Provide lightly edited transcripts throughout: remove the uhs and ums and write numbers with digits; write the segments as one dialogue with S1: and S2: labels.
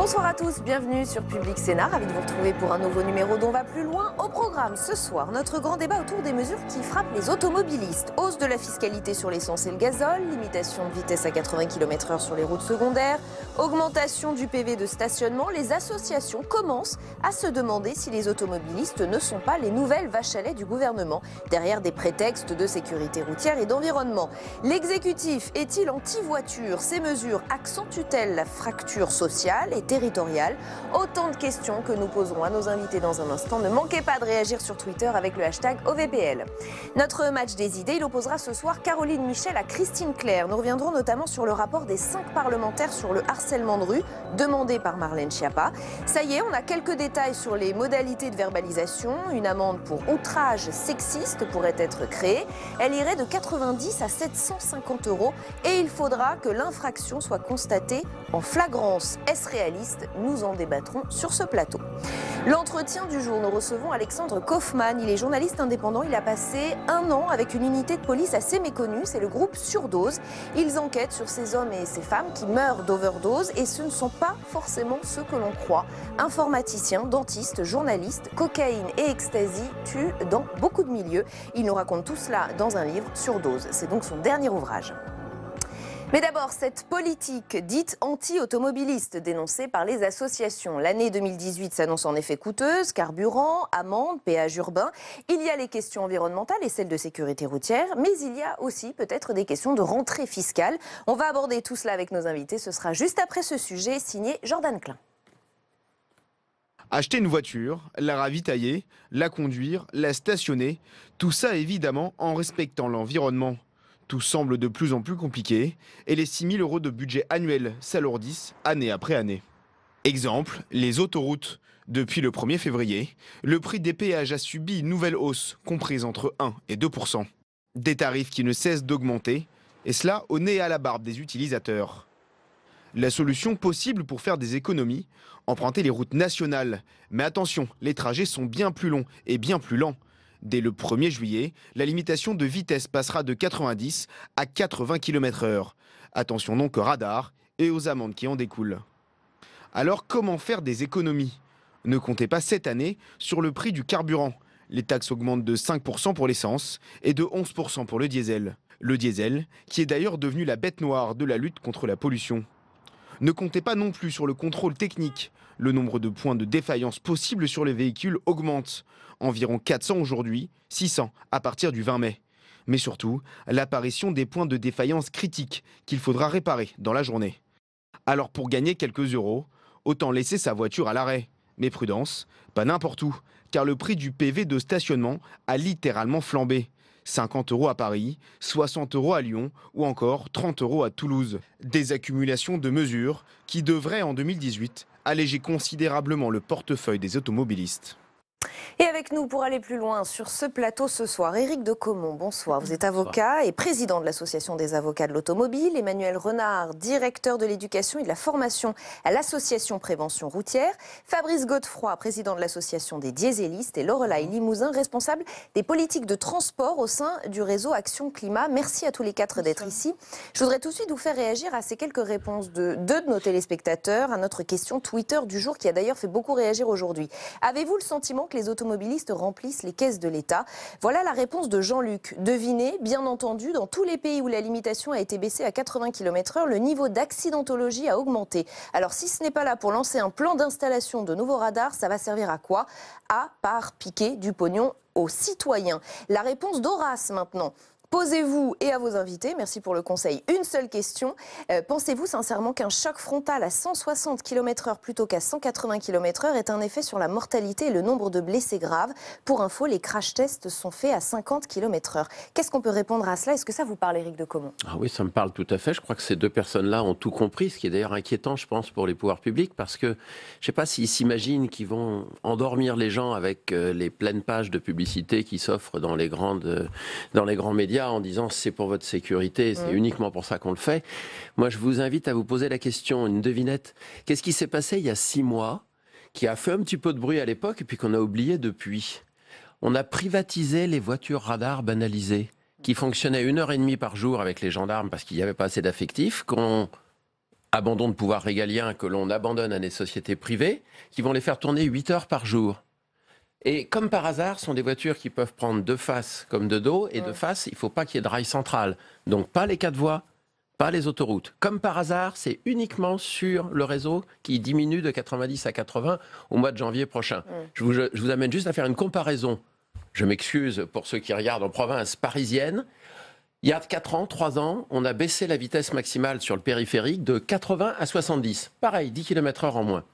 S1: Bonsoir à tous, bienvenue sur Public Sénat, ravi de vous retrouver pour un nouveau numéro d'On va plus loin. Au programme ce soir, notre grand débat autour des mesures qui frappent les automobilistes. Hausse de la fiscalité sur l'essence et le gazole, limitation de vitesse à 80 km/h sur les routes secondaires, augmentation du PV de stationnement. Les associations commencent à se demander si les automobilistes ne sont pas les nouvelles vaches à lait du gouvernement, derrière des prétextes de sécurité routière et d'environnement. L'exécutif est-il anti-voiture? Ces mesures accentuent-elles la fracture sociale et territoriale? Autant de questions que nous poserons à nos invités dans un instant. Ne manquez pas de réagir sur Twitter avec le hashtag OVPL. Notre match des idées, il opposera ce soir Caroline Michel à Christine Claire. Nous reviendrons notamment sur le rapport des 5 parlementaires sur le harcèlement de rue, demandé par Marlène Schiappa. Ça y est, on a quelques détails sur les modalités de verbalisation. Une amende pour outrage sexiste pourrait être créée. Elle irait de 90 à 750 € et il faudra que l'infraction soit constatée en flagrance. Est-ce réaliste? Nous en débattrons sur ce plateau. L'entretien du jour, nous recevons Alexandre Kaufmann. Il est journaliste indépendant. Il a passé 1 an avec une unité de police assez méconnue. C'est le groupe Surdose. Ils enquêtent sur ces hommes et ces femmes qui meurent d'overdose. Et ce ne sont pas forcément ceux que l'on croit. Informaticiens, dentistes, journalistes, cocaïne et ecstasy tuent dans beaucoup de milieux. Il nous raconte tout cela dans un livre, Surdose. C'est donc son dernier ouvrage. Mais d'abord, cette politique dite anti-automobiliste dénoncée par les associations. L'année 2018 s'annonce en effet coûteuse, carburant, amendes, péages urbains. Il y a les questions environnementales et celles de sécurité routière, mais il y a aussi peut-être des questions de rentrée fiscale. On va aborder tout cela avec nos invités. Ce sera juste après ce sujet signé Jordan Klein.
S2: Acheter une voiture, la ravitailler, la conduire, la stationner, tout ça évidemment en respectant l'environnement. Tout semble de plus en plus compliqué et les 6 000 € de budget annuel s'alourdissent année après année. Exemple, les autoroutes. Depuis le 1er février, le prix des péages a subi une nouvelle hausse comprise entre 1 et 2%. Des tarifs qui ne cessent d'augmenter, et cela au nez et à la barbe des utilisateurs. La solution possible pour faire des économies, emprunter les routes nationales. Mais attention, les trajets sont bien plus longs et bien plus lents. Dès le 1er juillet, la limitation de vitesse passera de 90 à 80 km/h. Attention donc aux radars et aux amendes qui en découlent. Alors comment faire des économies? Ne comptez pas cette année sur le prix du carburant. Les taxes augmentent de 5% pour l'essence et de 11% pour le diesel. Le diesel, qui est d'ailleurs devenu la bête noire de la lutte contre la pollution. Ne comptez pas non plus sur le contrôle technique. Le nombre de points de défaillance possibles sur les véhicules augmente. Environ 400 aujourd'hui, 600 à partir du 20 mai. Mais surtout, l'apparition des points de défaillance critiques qu'il faudra réparer dans la journée. Alors pour gagner quelques euros, autant laisser sa voiture à l'arrêt. Mais prudence, pas n'importe où, car le prix du PV de stationnement a littéralement flambé. 50 € à Paris, 60 € à Lyon ou encore 30 € à Toulouse. Des accumulations de mesures qui devraient en 2018 alléger considérablement le portefeuille des automobilistes.
S1: Et avec nous pour aller plus loin sur ce plateau ce soir, Éric de Caumont, bonsoir. Vous êtes avocat et président de l'Association des avocats de l'automobile. Emmanuel Renard, directeur de l'éducation et de la formation à l'Association Prévention Routière. Fabrice Godefroy, président de l'Association des dieselistes. Et Lorelai Limousin, responsable des politiques de transport au sein du réseau Action Climat. Merci à tous les 4 d'être ici. Je voudrais tout de suite vous faire réagir à ces quelques réponses de 2 de nos téléspectateurs à notre question Twitter du jour qui a d'ailleurs fait beaucoup réagir aujourd'hui. Avez-vous le sentiment que les automobilistes remplissent les caisses de l'État? Voilà la réponse de Jean-Luc. Devinez, bien entendu, dans tous les pays où la limitation a été baissée à 80 km/h, le niveau d'accidentologie a augmenté. Alors si ce n'est pas là pour lancer un plan d'installation de nouveaux radars, ça va servir à quoi? À part piquer du pognon aux citoyens. La réponse d'Horace maintenant. Posez-vous et à vos invités, merci pour le conseil, une seule question. Pensez-vous sincèrement qu'un choc frontal à 160 km/h plutôt qu'à 180 km/h ait un effet sur la mortalité et le nombre de blessés graves? Pour info, les crash tests sont faits à 50 km/h. Qu'est-ce qu'on peut répondre à cela? Est-ce que ça vous parle, Éric de Caumont?
S3: Ah oui, ça me parle tout à fait. Je crois que ces 2 personnes-là ont tout compris, ce qui est d'ailleurs inquiétant, je pense, pour les pouvoirs publics, parce que je ne sais pas s'ils s'imaginent qu'ils vont endormir les gens avec les pleines pages de publicité qui s'offrent dans les grands médias en disant c'est pour votre sécurité, c'est uniquement pour ça qu'on le fait. Moi, je vous invite à vous poser la question, une devinette. Qu'est-ce qui s'est passé il y a 6 mois, qui a fait un petit peu de bruit à l'époque et puis qu'on a oublié depuis? On a privatisé les voitures radars banalisées, qui fonctionnaient 1h30 par jour avec les gendarmes parce qu'il n'y avait pas assez d'effectifs, qu'on abandon de pouvoir régalien que l'on abandonne à des sociétés privées, qui vont les faire tourner 8 heures par jour. Et comme par hasard, ce sont des voitures qui peuvent prendre de face comme de dos, et de face, il ne faut pas qu'il y ait de rail central. Donc pas les 4 voies, pas les autoroutes. Comme par hasard, c'est uniquement sur le réseau qui diminue de 90 à 80 au mois de janvier prochain. Je vous amène juste à faire une comparaison. Je m'excuse pour ceux qui regardent en province parisienne. Il y a 4 ans, 3 ans, on a baissé la vitesse maximale sur le périphérique de 80 à 70. Pareil, 10 km/h en moins.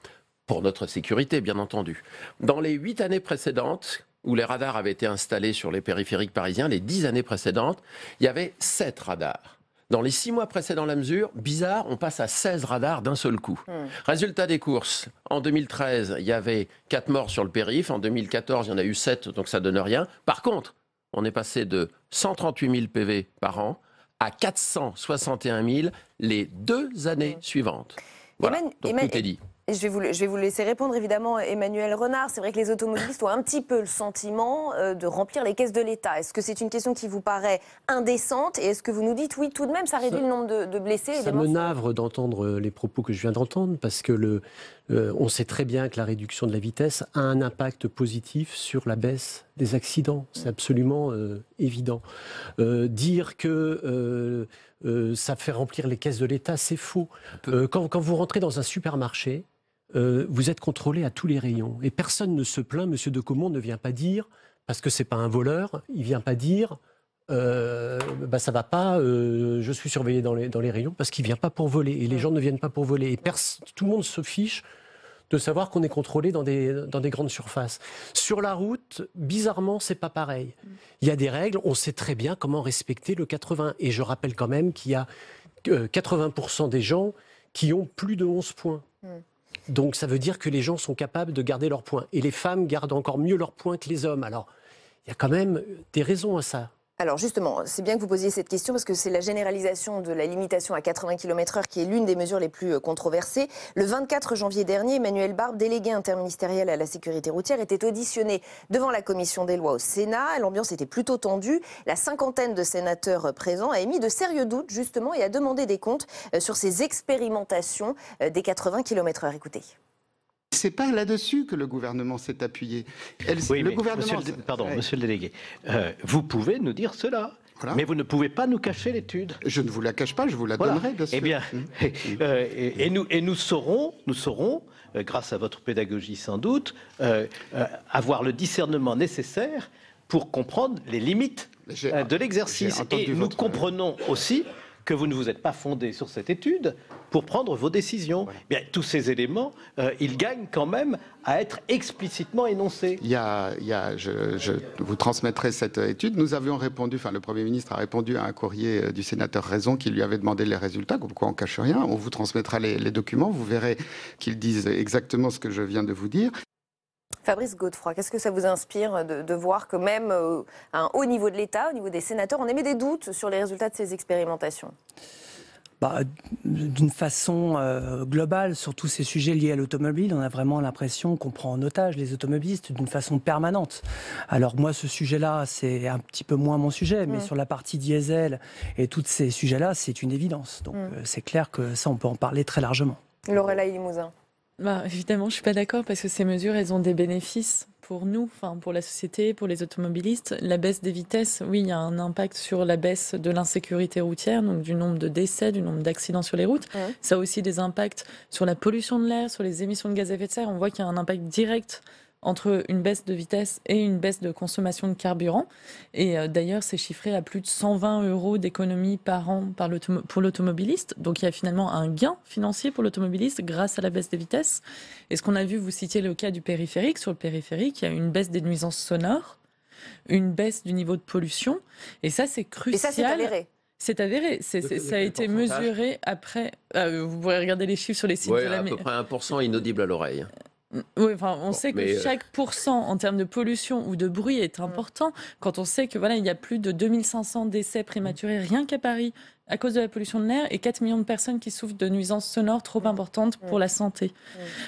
S3: Pour notre sécurité, bien entendu. Dans les 8 années précédentes, où les radars avaient été installés sur les périphériques parisiens, les 10 années précédentes, il y avait 7 radars. Dans les 6 mois précédant la mesure, bizarre, on passe à 16 radars d'un seul coup. Résultat des courses, en 2013, il y avait 4 morts sur le périph', en 2014, il y en a eu 7, donc ça donne rien. Par contre, on est passé de 138 000 PV par an à 461 000 les 2 années suivantes. Voilà, donc tout est dit.
S1: Je vais vous laisser répondre, évidemment, Emmanuel Renard. C'est vrai que les automobilistes ont un petit peu le sentiment de remplir les caisses de l'État. Est-ce que c'est une question qui vous paraît indécente? Et est-ce que vous nous dites, oui, tout de même, ça réduit le nombre de blessés et
S4: Ça me navre d'entendre les propos que je viens d'entendre, parce que on sait très bien que la réduction de la vitesse a un impact positif sur la baisse des accidents. C'est absolument évident. Dire que ça fait remplir les caisses de l'État, c'est faux. Quand vous rentrez dans un supermarché, vous êtes contrôlé à tous les rayons. Et personne ne se plaint, M. de Caumont ne vient pas dire, parce que c'est pas un voleur, il vient pas dire ça va pas, je suis surveillé dans les rayons, parce qu'il vient pas pour voler. Et les gens ne viennent pas pour voler. Et tout le monde se fiche de savoir qu'on est contrôlé dans des grandes surfaces. Sur la route, bizarrement, c'est pas pareil. Il y a des règles, on sait très bien comment respecter le 80. Et je rappelle quand même qu'il y a 80% des gens qui ont plus de 11 points. Donc ça veut dire que les gens sont capables de garder leurs points. Et les femmes gardent encore mieux leurs points que les hommes. Alors, il y a quand même des raisons à ça.
S1: Alors justement, c'est bien que vous posiez cette question parce que c'est la généralisation de la limitation à 80 km/h qui est l'une des mesures les plus controversées. Le 24 janvier dernier, Emmanuel Barbe, délégué interministériel à la sécurité routière, était auditionné devant la commission des lois au Sénat. L'ambiance était plutôt tendue. La cinquantaine de sénateurs présents a émis de sérieux doutes justement et a demandé des comptes sur ces expérimentations des 80 km/h. Écoutez.
S5: C'est pas là-dessus que le gouvernement s'est appuyé.
S6: Monsieur le délégué, vous pouvez nous dire cela, mais vous ne pouvez pas nous cacher l'étude.
S5: Je ne vous la cache pas, je vous la donnerai, bien sûr.
S6: Eh bien, et nous saurons, grâce à votre pédagogie sans doute, avoir le discernement nécessaire pour comprendre les limites de l'exercice. Et nous comprenons aussi que vous ne vous êtes pas fondé sur cette étude pour prendre vos décisions. Ouais. Bien, tous ces éléments, ils gagnent quand même à être explicitement énoncés.
S5: Je vous transmettrai cette étude. Nous avions répondu, le Premier ministre a répondu à un courrier du sénateur Raison qui lui avait demandé les résultats, comme quoi on ne cache rien. On vous transmettra les documents, vous verrez qu'ils disent exactement ce que je viens de vous dire.
S1: Fabrice Godefroy, qu'est-ce que ça vous inspire de voir que même à un haut niveau de l'État, au niveau des sénateurs, on émet des doutes sur les résultats de ces expérimentations?
S7: D'une façon globale, sur tous ces sujets liés à l'automobile, on a vraiment l'impression qu'on prend en otage les automobilistes d'une façon permanente. Alors moi, ce sujet-là, c'est un petit peu moins mon sujet, mais sur la partie diesel et tous ces sujets-là, c'est une évidence. Donc c'est clair que ça, on peut en parler très largement.
S1: Lorelai Limousin.
S8: Évidemment, je ne suis pas d'accord parce que ces mesures, elles ont des bénéfices pour nous, pour la société, pour les automobilistes. La baisse des vitesses, oui, il y a un impact sur la baisse de l'insécurité routière, donc du nombre de décès, du nombre d'accidents sur les routes. Ça a aussi des impacts sur la pollution de l'air, sur les émissions de gaz à effet de serre. On voit qu'il y a un impact direct entre une baisse de vitesse et une baisse de consommation de carburant. Et d'ailleurs, c'est chiffré à plus de 120 € d'économie par an pour l'automobiliste. Donc il y a finalement un gain financier pour l'automobiliste grâce à la baisse des vitesses. Et ce qu'on a vu, vous citiez le cas du périphérique. Sur le périphérique, il y a une baisse des nuisances sonores, une baisse du niveau de pollution. Et ça, c'est crucial.
S1: Et ça, c'est avéré.
S8: C'est avéré, ça a été mesuré après. Vous pourrez regarder les chiffres sur les sites de la
S3: à peu près 1% inaudible à l'oreille.
S8: Oui, on sait que chaque pourcent en termes de pollution ou de bruit est important. Quand on sait que il y a plus de 2500 décès prématurés rien qu'à Paris à cause de la pollution de l'air et 4 millions de personnes qui souffrent de nuisances sonores trop importantes pour la santé.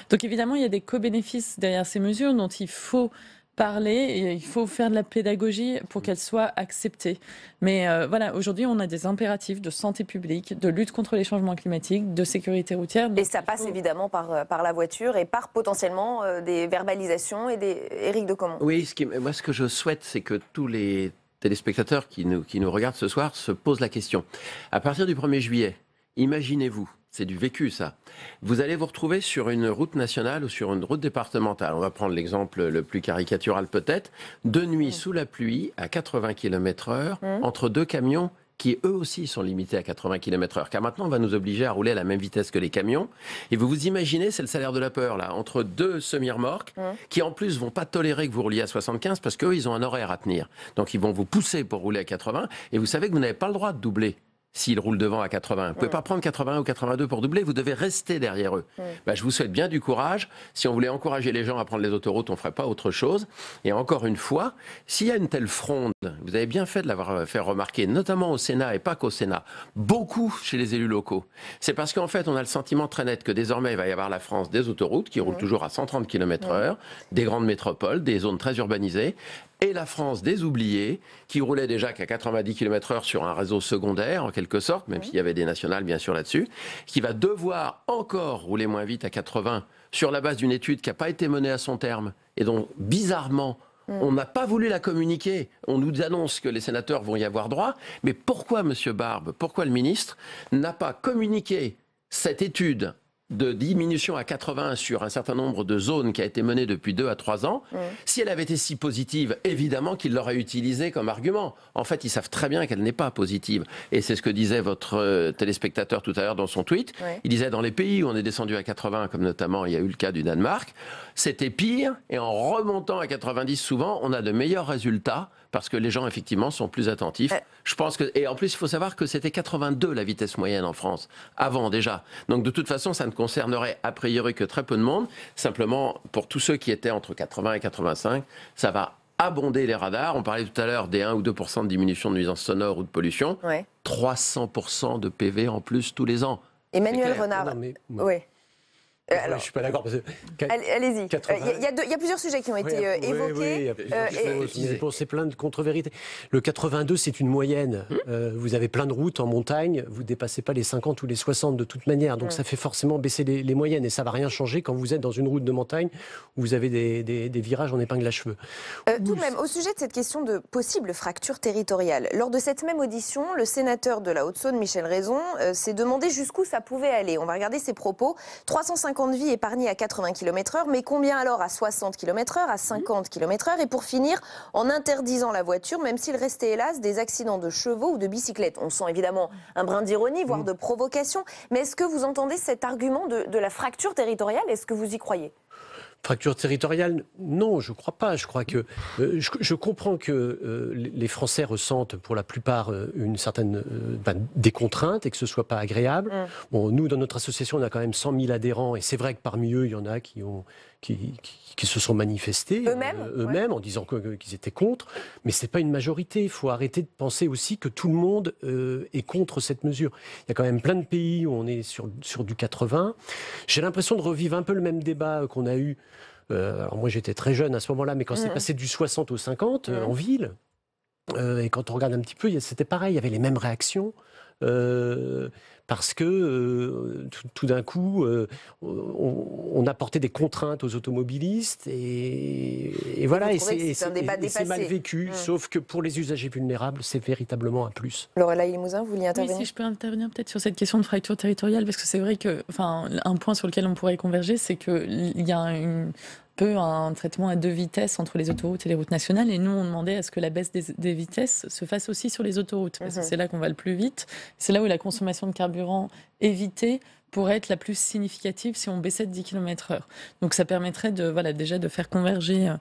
S8: Donc évidemment, il y a des co-bénéfices derrière ces mesures dont il faut parler et il faut faire de la pédagogie pour qu'elle soit acceptée. Mais voilà, aujourd'hui, on a des impératifs de santé publique, de lutte contre les changements climatiques, de sécurité routière.
S1: Et ça passe évidemment par la voiture et par potentiellement des verbalisations et des... Éric de Caumont.
S3: Oui, moi ce que je souhaite, c'est que tous les téléspectateurs qui nous regardent ce soir se posent la question. À partir du 1er juillet, imaginez-vous, c'est du vécu ça, vous allez vous retrouver sur une route nationale ou sur une route départementale. On va prendre l'exemple le plus caricatural peut-être. De nuit, sous la pluie, à 80 km/h, entre deux camions qui eux aussi sont limités à 80 km/h. Car maintenant, on va nous obliger à rouler à la même vitesse que les camions. Et vous vous imaginez, c'est le salaire de la peur, là, entre deux semi-remorques, qui en plus vont pas tolérer que vous rouliez à 75 parce qu'eux, ils ont un horaire à tenir. Donc, ils vont vous pousser pour rouler à 80. Et vous savez que vous n'avez pas le droit de doubler s'ils roulent devant à 80. Vous ne pouvez pas prendre 81 ou 82 pour doubler, vous devez rester derrière eux. Je vous souhaite bien du courage. Si on voulait encourager les gens à prendre les autoroutes, on ne ferait pas autre chose. Et encore une fois, s'il y a une telle fronde, vous avez bien fait de l'avoir fait remarquer, notamment au Sénat et pas qu'au Sénat, beaucoup chez les élus locaux. C'est parce qu'en fait, on a le sentiment très net que désormais, il va y avoir la France des autoroutes qui roulent toujours à 130 km/h, des grandes métropoles, des zones très urbanisées, et la France des oubliés, qui roulait déjà qu'à 90 km/h sur un réseau secondaire, en quelque sorte, même s'il y avait des nationales, bien sûr, là-dessus, qui va devoir encore rouler moins vite à 80 sur la base d'une étude qui n'a pas été menée à son terme, et dont, bizarrement, on n'a pas voulu la communiquer. On nous annonce que les sénateurs vont y avoir droit, mais pourquoi, M. Barbe, pourquoi le ministre n'a pas communiqué cette étude de diminution à 80 sur un certain nombre de zones qui a été menée depuis 2 à 3 ans, si elle avait été si positive, évidemment qu'il l'aurait utilisée comme argument. En fait, ils savent très bien qu'elle n'est pas positive. Et c'est ce que disait votre téléspectateur tout à l'heure dans son tweet. Il disait, dans les pays où on est descendu à 80, comme notamment il y a eu le cas du Danemark, c'était pire. Et en remontant à 90, souvent, on a de meilleurs résultats parce que les gens, effectivement, sont plus attentifs. Je pense que... Et en plus, il faut savoir que c'était 82 la vitesse moyenne en France, avant déjà. Donc, de toute façon, ça ne concernerait a priori que très peu de monde. Simplement, pour tous ceux qui étaient entre 80 et 85, ça va abonder les radars. On parlait tout à l'heure des 1 ou 2% de diminution de nuisances sonores ou de pollution. 300% de PV en plus tous les ans.
S1: Emmanuel Renard. Oui.
S4: Alors, je ne suis pas d'accord.
S1: Allez-y. Il y a plusieurs sujets qui ont été évoqués.
S4: C'est plein de contre-vérités. Le 82, c'est une moyenne. Vous avez plein de routes en montagne, vous ne dépassez pas les 50 ou les 60 de toute manière. Donc ça fait forcément baisser les moyennes. Et ça ne va rien changer quand vous êtes dans une route de montagne où vous avez des virages en épingle à cheveux.
S1: Tout de même, au sujet de cette question de possible fracture territoriale, lors de cette même audition, le sénateur de la Haute-Saône, Michel Raison, s'est demandé jusqu'où ça pouvait aller. On va regarder ses propos. 350 vies épargnées à 80 km/h, mais combien alors à 60 km/h, à 50 km/h, et pour finir, en interdisant la voiture, même s'il restait hélas des accidents de chevaux ou de bicyclettes. On sent évidemment un brin d'ironie, voire de provocation, mais est-ce que vous entendez cet argument de la fracture territoriale? Est-ce que vous y croyez?
S4: Fracture territoriale, non, je ne crois pas. Je crois que je comprends que les Français ressentent pour la plupart une certaine des contraintes et que ce ne soit pas agréable. Bon, nous, dans notre association, on a quand même 100 000 adhérents et c'est vrai que parmi eux, il y en a qui se sont manifestés eux-mêmes en disant qu'ils étaient contre. Mais ce n'est pas une majorité. Il faut arrêter de penser aussi que tout le monde est contre cette mesure. Il y a quand même plein de pays où on est sur du 80. J'ai l'impression de revivre un peu le même débat qu'on a eu. Alors moi, j'étais très jeune à ce moment-là, mais quand c'est passé du 60 au 50 en ville, et quand on regarde un petit peu, c'était pareil, il y avait les mêmes réactions. Parce que tout d'un coup, on apportait des contraintes aux automobilistes et voilà, et c'est mal vécu, sauf que pour les usagers vulnérables, c'est véritablement un plus.
S1: Laurella Limousin, vous vouliez intervenir?
S8: Oui, si je peux intervenir peut-être sur cette question de fracture territoriale, parce que c'est vrai que, un point sur lequel on pourrait converger, c'est qu'il y a un traitement à 2 vitesses entre les autoroutes et les routes nationales. Et nous, on demandait à ce que la baisse des vitesses se fasse aussi sur les autoroutes. Parce que c'est là qu'on va le plus vite. C'est là où la consommation de carburant évitée pourrait être la plus significative si on baissait de 10 km/h. Donc ça permettrait déjà de faire converger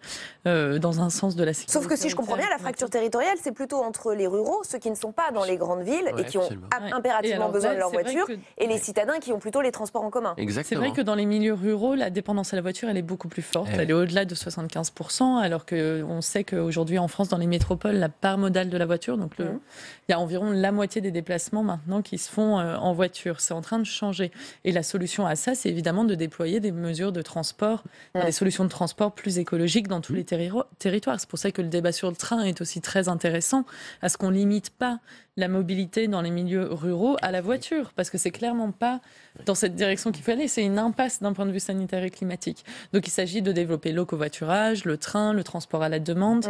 S8: dans un sens de la sécurité.
S1: Sauf que si je comprends bien, la fracture territoriale, c'est plutôt entre les ruraux, ceux qui ne sont pas dans les grandes villes et qui ont impérativement besoin de leur voiture, et les citadins qui ont plutôt les transports en commun.
S8: C'est vrai que dans les milieux ruraux, la dépendance à la voiture, elle est beaucoup plus forte. Elle est au-delà de 75%, alors qu'on sait qu'aujourd'hui en France, dans les métropoles, la part modale de la voiture, donc il y a environ la moitié des déplacements maintenant qui se font en voiture. C'est en train de changer. Et la solution à ça, c'est évidemment de déployer des mesures de transport, des solutions de transport plus écologiques dans tous les territoires. C'est pour ça que le débat sur le train est aussi très intéressant, à ce qu'on limite pas la mobilité dans les milieux ruraux à la voiture, parce que c'est clairement pas dans cette direction qu'il faut aller. C'est une impasse d'un point de vue sanitaire et climatique. Donc il s'agit de développer le covoiturage, le train, le transport à la demande,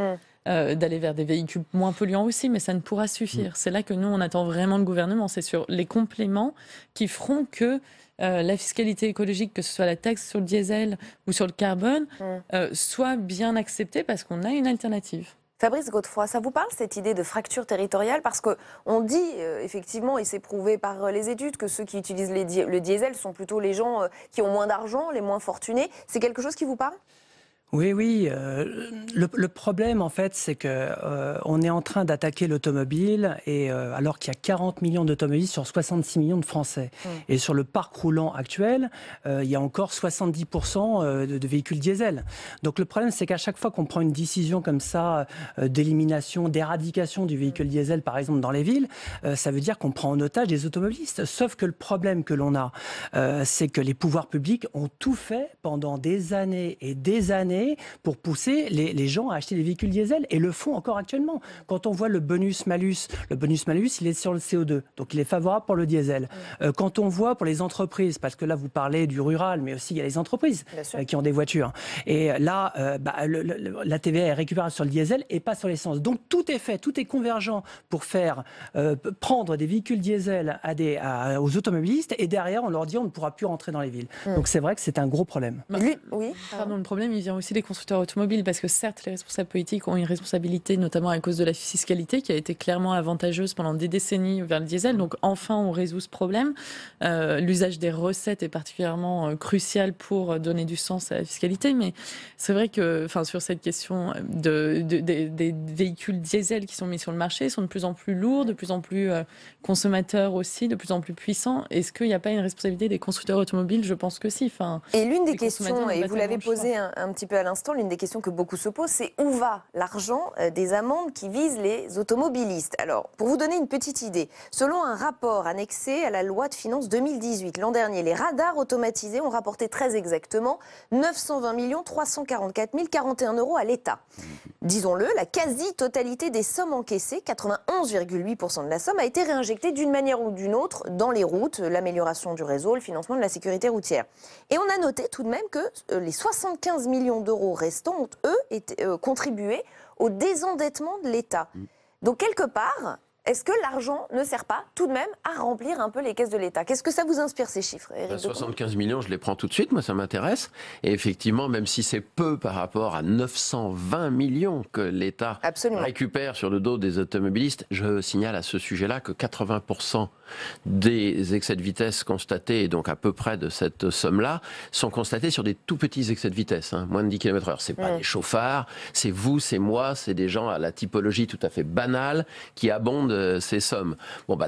S8: d'aller vers des véhicules moins polluants aussi, mais ça ne pourra suffire. C'est là que nous, on attend vraiment le gouvernement. C'est sur les compléments qui feront que la fiscalité écologique, que ce soit la taxe sur le diesel ou sur le carbone, soit bien acceptée parce qu'on a une alternative.
S1: Fabrice Godefroy, ça vous parle cette idée de fracture territoriale? Parce qu'on dit effectivement, et c'est prouvé par les études, que ceux qui utilisent le diesel sont plutôt les gens qui ont moins d'argent, les moins fortunés. C'est quelque chose qui vous parle?
S7: Oui. Le problème, en fait, c'est que on est en train d'attaquer l'automobile, et alors qu'il y a 40 millions d'automobilistes sur 66 millions de Français. Et sur le parc roulant actuel, il y a encore 70% de véhicules diesel. Donc le problème, c'est qu'à chaque fois qu'on prend une décision comme ça, d'élimination, d'éradication du véhicule diesel, par exemple, dans les villes, ça veut dire qu'on prend en otage des automobilistes. Sauf que le problème que l'on a, c'est que les pouvoirs publics ont tout fait pendant des années et des années pour pousser les gens à acheter des véhicules diesel, et le font encore actuellement. Quand on voit le bonus-malus, il est sur le CO2, donc il est favorable pour le diesel. Quand on voit pour les entreprises, parce que là vous parlez du rural, mais aussi il y a les entreprises qui ont des voitures, et là la TVA est récupérable sur le diesel et pas sur l'essence. Donc tout est fait, tout est convergent pour faire prendre des véhicules diesel aux automobilistes, et derrière on leur dit on ne pourra plus rentrer dans les villes. Donc c'est vrai que c'est un gros problème.
S8: Le problème, il vient aussi des constructeurs automobiles, parce que certes, les responsables politiques ont une responsabilité, notamment à cause de la fiscalité qui a été clairement avantageuse pendant des décennies vers le diesel. Donc enfin, on résout ce problème. L'usage des recettes est particulièrement crucial pour donner du sens à la fiscalité, mais c'est vrai que, sur cette question des véhicules diesel qui sont mis sur le marché, sont de plus en plus lourds, de plus en plus consommateurs aussi, de plus en plus puissants. Est-ce qu'il n'y a pas une responsabilité des constructeurs automobiles? Je pense que si.
S1: Et l'une des questions, et vous l'avez posé un petit peu à l'instant, l'une des questions que beaucoup se posent, c'est où va l'argent des amendes qui visent les automobilistes? Alors, pour vous donner une petite idée, selon un rapport annexé à la loi de finances 2018, l'an dernier, les radars automatisés ont rapporté très exactement 920 344 041 € à l'État. Disons-le, la quasi-totalité des sommes encaissées, 91,8% de la somme, a été réinjectée d'une manière ou d'une autre dans les routes, l'amélioration du réseau, le financement de la sécurité routière. Et on a noté tout de même que les 75 millions d'euros restants ont, eux, contribué au désendettement de l'État. Donc, quelque part, est-ce que l'argent ne sert pas tout de même à remplir un peu les caisses de l'État? Qu'est-ce que ça vous inspire, ces chiffres, Éric?
S3: 75 millions, je les prends tout de suite, moi ça m'intéresse. Et effectivement, même si c'est peu par rapport à 920 millions que l'État récupère sur le dos des automobilistes, je signale à ce sujet-là que 80% des excès de vitesse constatés, et donc à peu près de cette somme-là, sont constatés sur des tout petits excès de vitesse, moins de 10 km/h. C'est pas des chauffards, c'est vous, c'est moi, c'est des gens à la typologie tout à fait banale qui abondent ces sommes.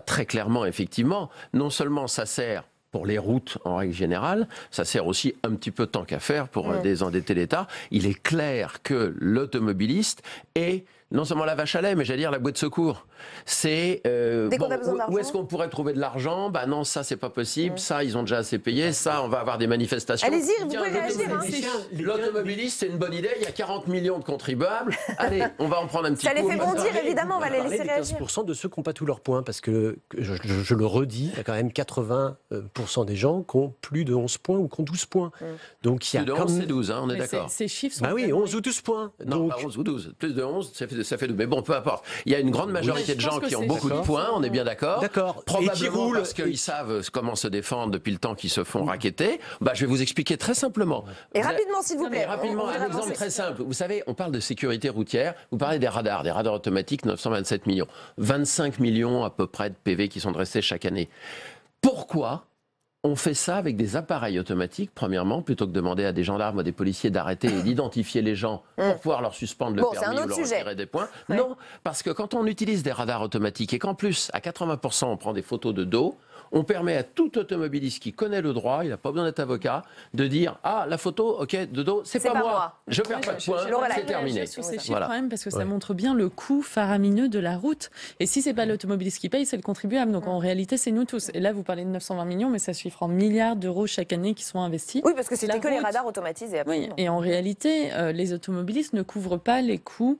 S3: Très clairement, effectivement, non seulement ça sert pour les routes en règle générale, ça sert aussi un petit peu tant qu'à faire pour désendetter l'État. Il est clair que l'automobiliste est non seulement la vache à lait, mais j'allais dire la bouée de secours. C'est où est-ce qu'on pourrait trouver de l'argent? Non, ça c'est pas possible. Ça, ils ont déjà assez payé. Ça, on va avoir des manifestations.
S1: Allez-y, vous pouvez réagir.
S3: L'automobiliste, c'est une bonne idée. Il y a 40 millions de contribuables. Allez, on va en prendre un petit peu.
S1: Ça les fait bondir, évidemment. On va les laisser réagir.
S4: 15% de ceux qui n'ont pas tous leurs points, parce que je le redis, il y a quand même 80% des gens qui ont plus de 11 points ou qui ont 12 points.
S3: Donc il y a plus de 11, c'est 12, on est d'accord.
S8: Ces chiffres sont.
S4: Oui, 11 ou 12 points.
S3: Non, pas 11 ou 12. Plus de 11, ça fait 12. Mais bon, peu importe. Il y a une grande majorité de gens qui ont beaucoup de points, on est bien d'accord. Probablement parce qu'ils savent comment se défendre depuis le temps qu'ils se font racketter. Je vais vous expliquer très simplement.
S1: Et rapidement, s'il vous plaît.
S3: Rapidement, un exemple très simple. Vous savez, on parle de sécurité routière. Vous parlez des radars automatiques, 927 millions. 25 millions à peu près de PV qui sont dressés chaque année. Pourquoi on fait ça avec des appareils automatiques, premièrement, plutôt que de demander à des gendarmes ou à des policiers d'arrêter et d'identifier les gens pour pouvoir leur suspendre le permis ou leur retirer des points. Non, parce que quand on utilise des radars automatiques et qu'en plus, à 80%, on prend des photos de dos, on permet à tout automobiliste qui connaît le droit, il n'a pas besoin d'être avocat, de dire « Ah, la photo, ok, de dos, c'est pas moi. Je perds pas de points, c'est terminé. »
S8: Sur ces chiffres quand même, parce que ça montre bien le coût faramineux de la route. Et si c'est pas l'automobiliste qui paye, c'est le contribuable. Donc en réalité, c'est nous tous. Et là, vous parlez de 920 millions, mais ça suffit francs milliards d'euros chaque année qui sont investis.
S1: Oui, parce que c'était que les radars automatisés.
S8: Oui, et en réalité, les automobilistes ne couvrent pas les coûts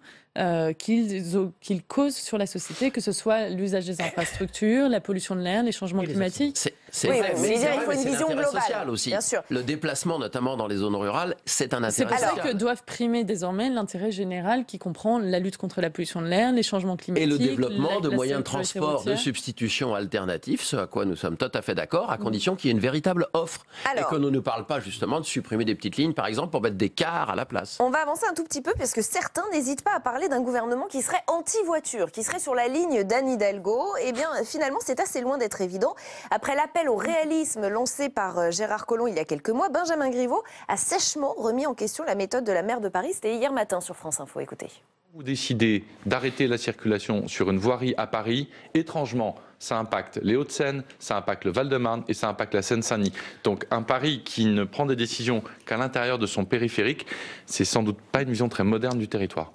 S8: qu'ils causent sur la société, que ce soit l'usage des infrastructures, la pollution de l'air, les changements climatiques.
S3: C'est
S1: oui,
S3: vrai,
S1: mais il faut une vision globale.
S3: Social aussi.
S1: Bien sûr.
S3: Le déplacement, notamment dans les zones rurales, c'est un intérêt social.
S8: C'est pour ça que doivent primer désormais l'intérêt général qui comprend la lutte contre la pollution de l'air, les changements climatiques.
S3: Et le développement de moyens de transport
S8: routière.
S3: de substitution alternatifs, ce à quoi nous sommes tout à fait d'accord, à condition qu'il y ait une véritable offre. Et que l'on ne parle pas justement de supprimer des petites lignes, par exemple, pour mettre des cars à la place.
S1: On va avancer un tout petit peu, parce que certains n'hésitent pas à parler d'un gouvernement qui serait anti-voiture, qui serait sur la ligne d'Anne Hidalgo. Eh bien, finalement, c'est assez loin d'être évident. Après l'appel au réalisme lancé par Gérard Collomb il y a quelques mois, Benjamin Griveaux a sèchement remis en question la méthode de la maire de Paris. C'était hier matin sur France Info. Écoutez.
S9: Vous décidez d'arrêter la circulation sur une voirie à Paris, étrangement, ça impacte les Hauts-de-Seine, ça impacte le Val-de-Marne et ça impacte la Seine-Saint-Denis. Donc un Paris qui ne prend des décisions qu'à l'intérieur de son périphérique, c'est sans doute pas une vision très moderne du territoire.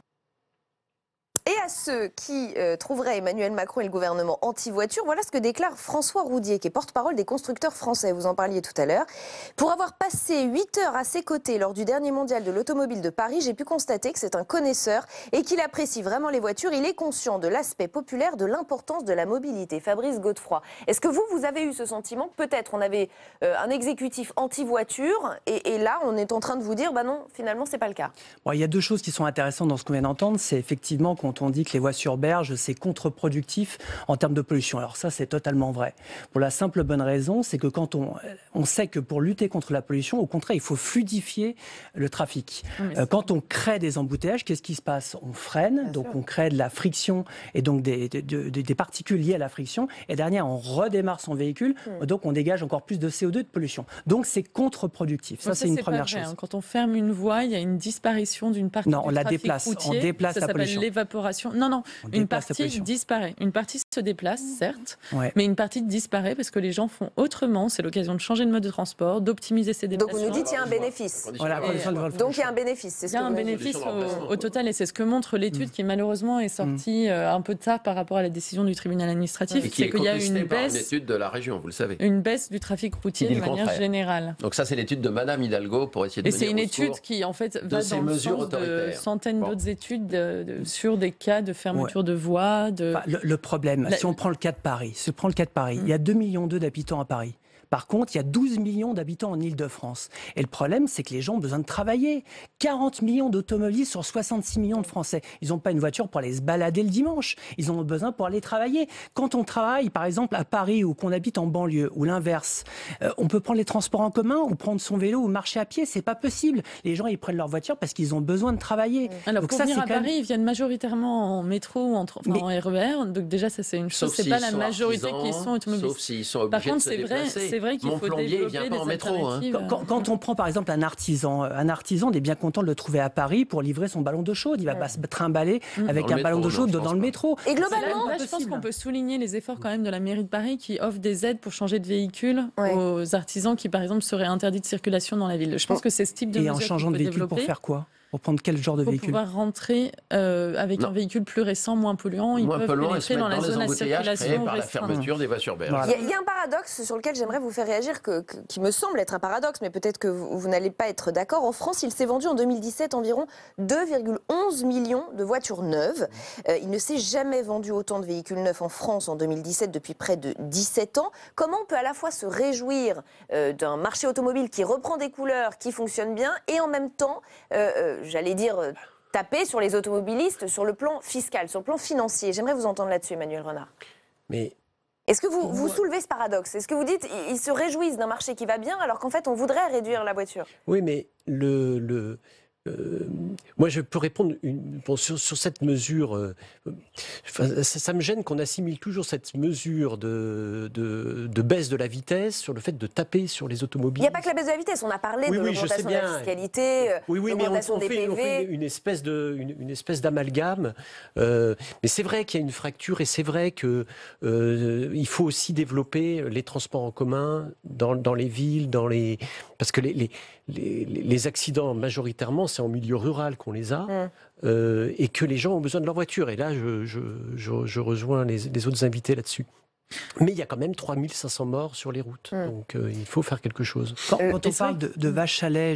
S1: Et à ceux qui trouveraient Emmanuel Macron et le gouvernement anti-voiture, voilà ce que déclare François Roudier, qui est porte-parole des constructeurs français, vous en parliez tout à l'heure. Pour avoir passé 8 heures à ses côtés lors du dernier mondial de l'automobile de Paris, j'ai pu constater que c'est un connaisseur et qu'il apprécie vraiment les voitures. Il est conscient de l'aspect populaire, de l'importance de la mobilité. Fabrice Godefroy, est-ce que vous avez eu ce sentiment? Peut-être on avait un exécutif anti-voiture et là on est en train de vous dire, bah non, finalement c'est pas le cas.
S7: Bon, il y a deux choses qui sont intéressantes dans ce qu'on vient d'entendre. C'est effectivement quand on dit que les voies sur berge, c'est contre-productif en termes de pollution. Alors ça, c'est totalement vrai. Pour la simple bonne raison, c'est que quand on sait que pour lutter contre la pollution, au contraire, il faut fluidifier le trafic. Quand on crée des embouteillages, qu'est-ce qui se passe? On freine, donc on crée de la friction et donc des particules liées à la friction. Et derrière, on redémarre son véhicule, donc on dégage encore plus de CO2 de pollution. Donc c'est contre-productif. Ça, c'est une première chose.
S8: Hein. Quand on ferme une voie, il y a une disparition d'une partie du trafic routier.
S7: On déplace la pollution.
S8: Ça s'appelle l'évaporation. Non, une partie disparaît. Une partie se déplace, certes, mais une partie disparaît parce que les gens font autrement. C'est l'occasion de changer de mode de transport, d'optimiser ses déplacements.
S1: Donc vous nous dites qu'il y a un bénéfice.
S7: Voilà,
S1: donc il y a un bénéfice.
S8: Il y a un bénéfice au total et c'est ce que montre l'étude qui malheureusement est sortie un peu tard par rapport à la décision du tribunal administratif.
S3: C'est qu'il
S8: y a une baisse.
S3: Une étude de la région, vous le savez.
S8: Une baisse du trafic routier de manière générale.
S3: Donc ça, c'est l'étude de Madame Hidalgo pour essayer de
S8: venir au secours. Et c'est une étude qui en fait va dans le sens de centaines d'autres études sur des cas de fermeture de voies.
S7: Le problème, si on prend le cas de Paris, il y a 2,2 millions d'habitants à Paris. Par contre, il y a 12 millions d'habitants en Île-de-France. Et le problème, c'est que les gens ont besoin de travailler. 40 millions d'automobilistes sur 66 millions de Français. Ils n'ont pas une voiture pour aller se balader le dimanche. Ils ont besoin pour aller travailler. Quand on travaille, par exemple, à Paris ou qu'on habite en banlieue, ou l'inverse, on peut prendre les transports en commun ou prendre son vélo ou marcher à pied. C'est pas possible. Les gens, ils prennent leur voiture parce qu'ils ont besoin de travailler.
S8: Alors, donc pour venir à Paris, ils viennent majoritairement en métro ou en RER. Donc déjà, ça, c'est une chose. C'est pas la majorité qui sont automobilistes.
S3: Sauf s'ils sont obligés de se déplacer.
S8: C'est vrai qu'il faut
S3: plombier, il vient pas en métro. Hein.
S7: Quand on prend par exemple un artisan, on est bien content de le trouver à Paris pour livrer son ballon d'eau chaude. Il va pas se trimballer avec un ballon d'eau chaude dans le métro.
S1: Et globalement,
S8: là, je pense qu'on peut souligner les efforts quand même de la mairie de Paris qui offre des aides pour changer de véhicule aux artisans qui, par exemple, seraient interdits de circulation dans la ville. Je pense que c'est ce type de mesure.
S7: Et en changeant de véhicule pour faire quoi? Pour prendre quel genre de véhicule?
S8: Pour pouvoir rentrer avec un véhicule plus récent, moins polluant. Ils peuvent pénétrer dans la zone à circulation
S3: par la fermeture des voies sur berge.
S1: Il y a un paradoxe sur lequel j'aimerais vous faire réagir, qui me semble être un paradoxe, mais peut-être que vous n'allez pas être d'accord. En France, il s'est vendu en 2017 environ 2,11 millions de voitures neuves. Il ne s'est jamais vendu autant de véhicules neufs en France en 2017 depuis près de 17 ans. Comment on peut à la fois se réjouir d'un marché automobile qui reprend des couleurs, qui fonctionne bien, et en même temps... j'allais dire, taper sur les automobilistes sur le plan fiscal, sur le plan financier. J'aimerais vous entendre là-dessus, Emmanuel Renard.
S7: Mais
S1: est-ce que vous soulevez ce paradoxe? Est-ce que vous dites ils se réjouissent d'un marché qui va bien alors qu'en fait on voudrait réduire la voiture?
S4: Oui, mais moi, je peux répondre sur cette mesure. Ça me gêne qu'on assimile toujours cette mesure de baisse de la vitesse sur le fait de taper sur les automobiles.
S1: Il n'y a pas que la baisse de la vitesse. On a parlé de l'augmentation de la fiscalité, l'augmentation des PV.
S4: On fait une espèce d'amalgame. Mais c'est vrai qu'il y a une fracture et c'est vrai qu'il faut aussi développer les transports en commun dans les villes, parce que les accidents, majoritairement, c'est en milieu rural qu'on les a, et que les gens ont besoin de leur voiture. Et là, je rejoins les autres invités là-dessus. Mais il y a quand même 3500 morts sur les routes. Donc il faut faire quelque chose.
S7: Quand on parle de vaches à lait,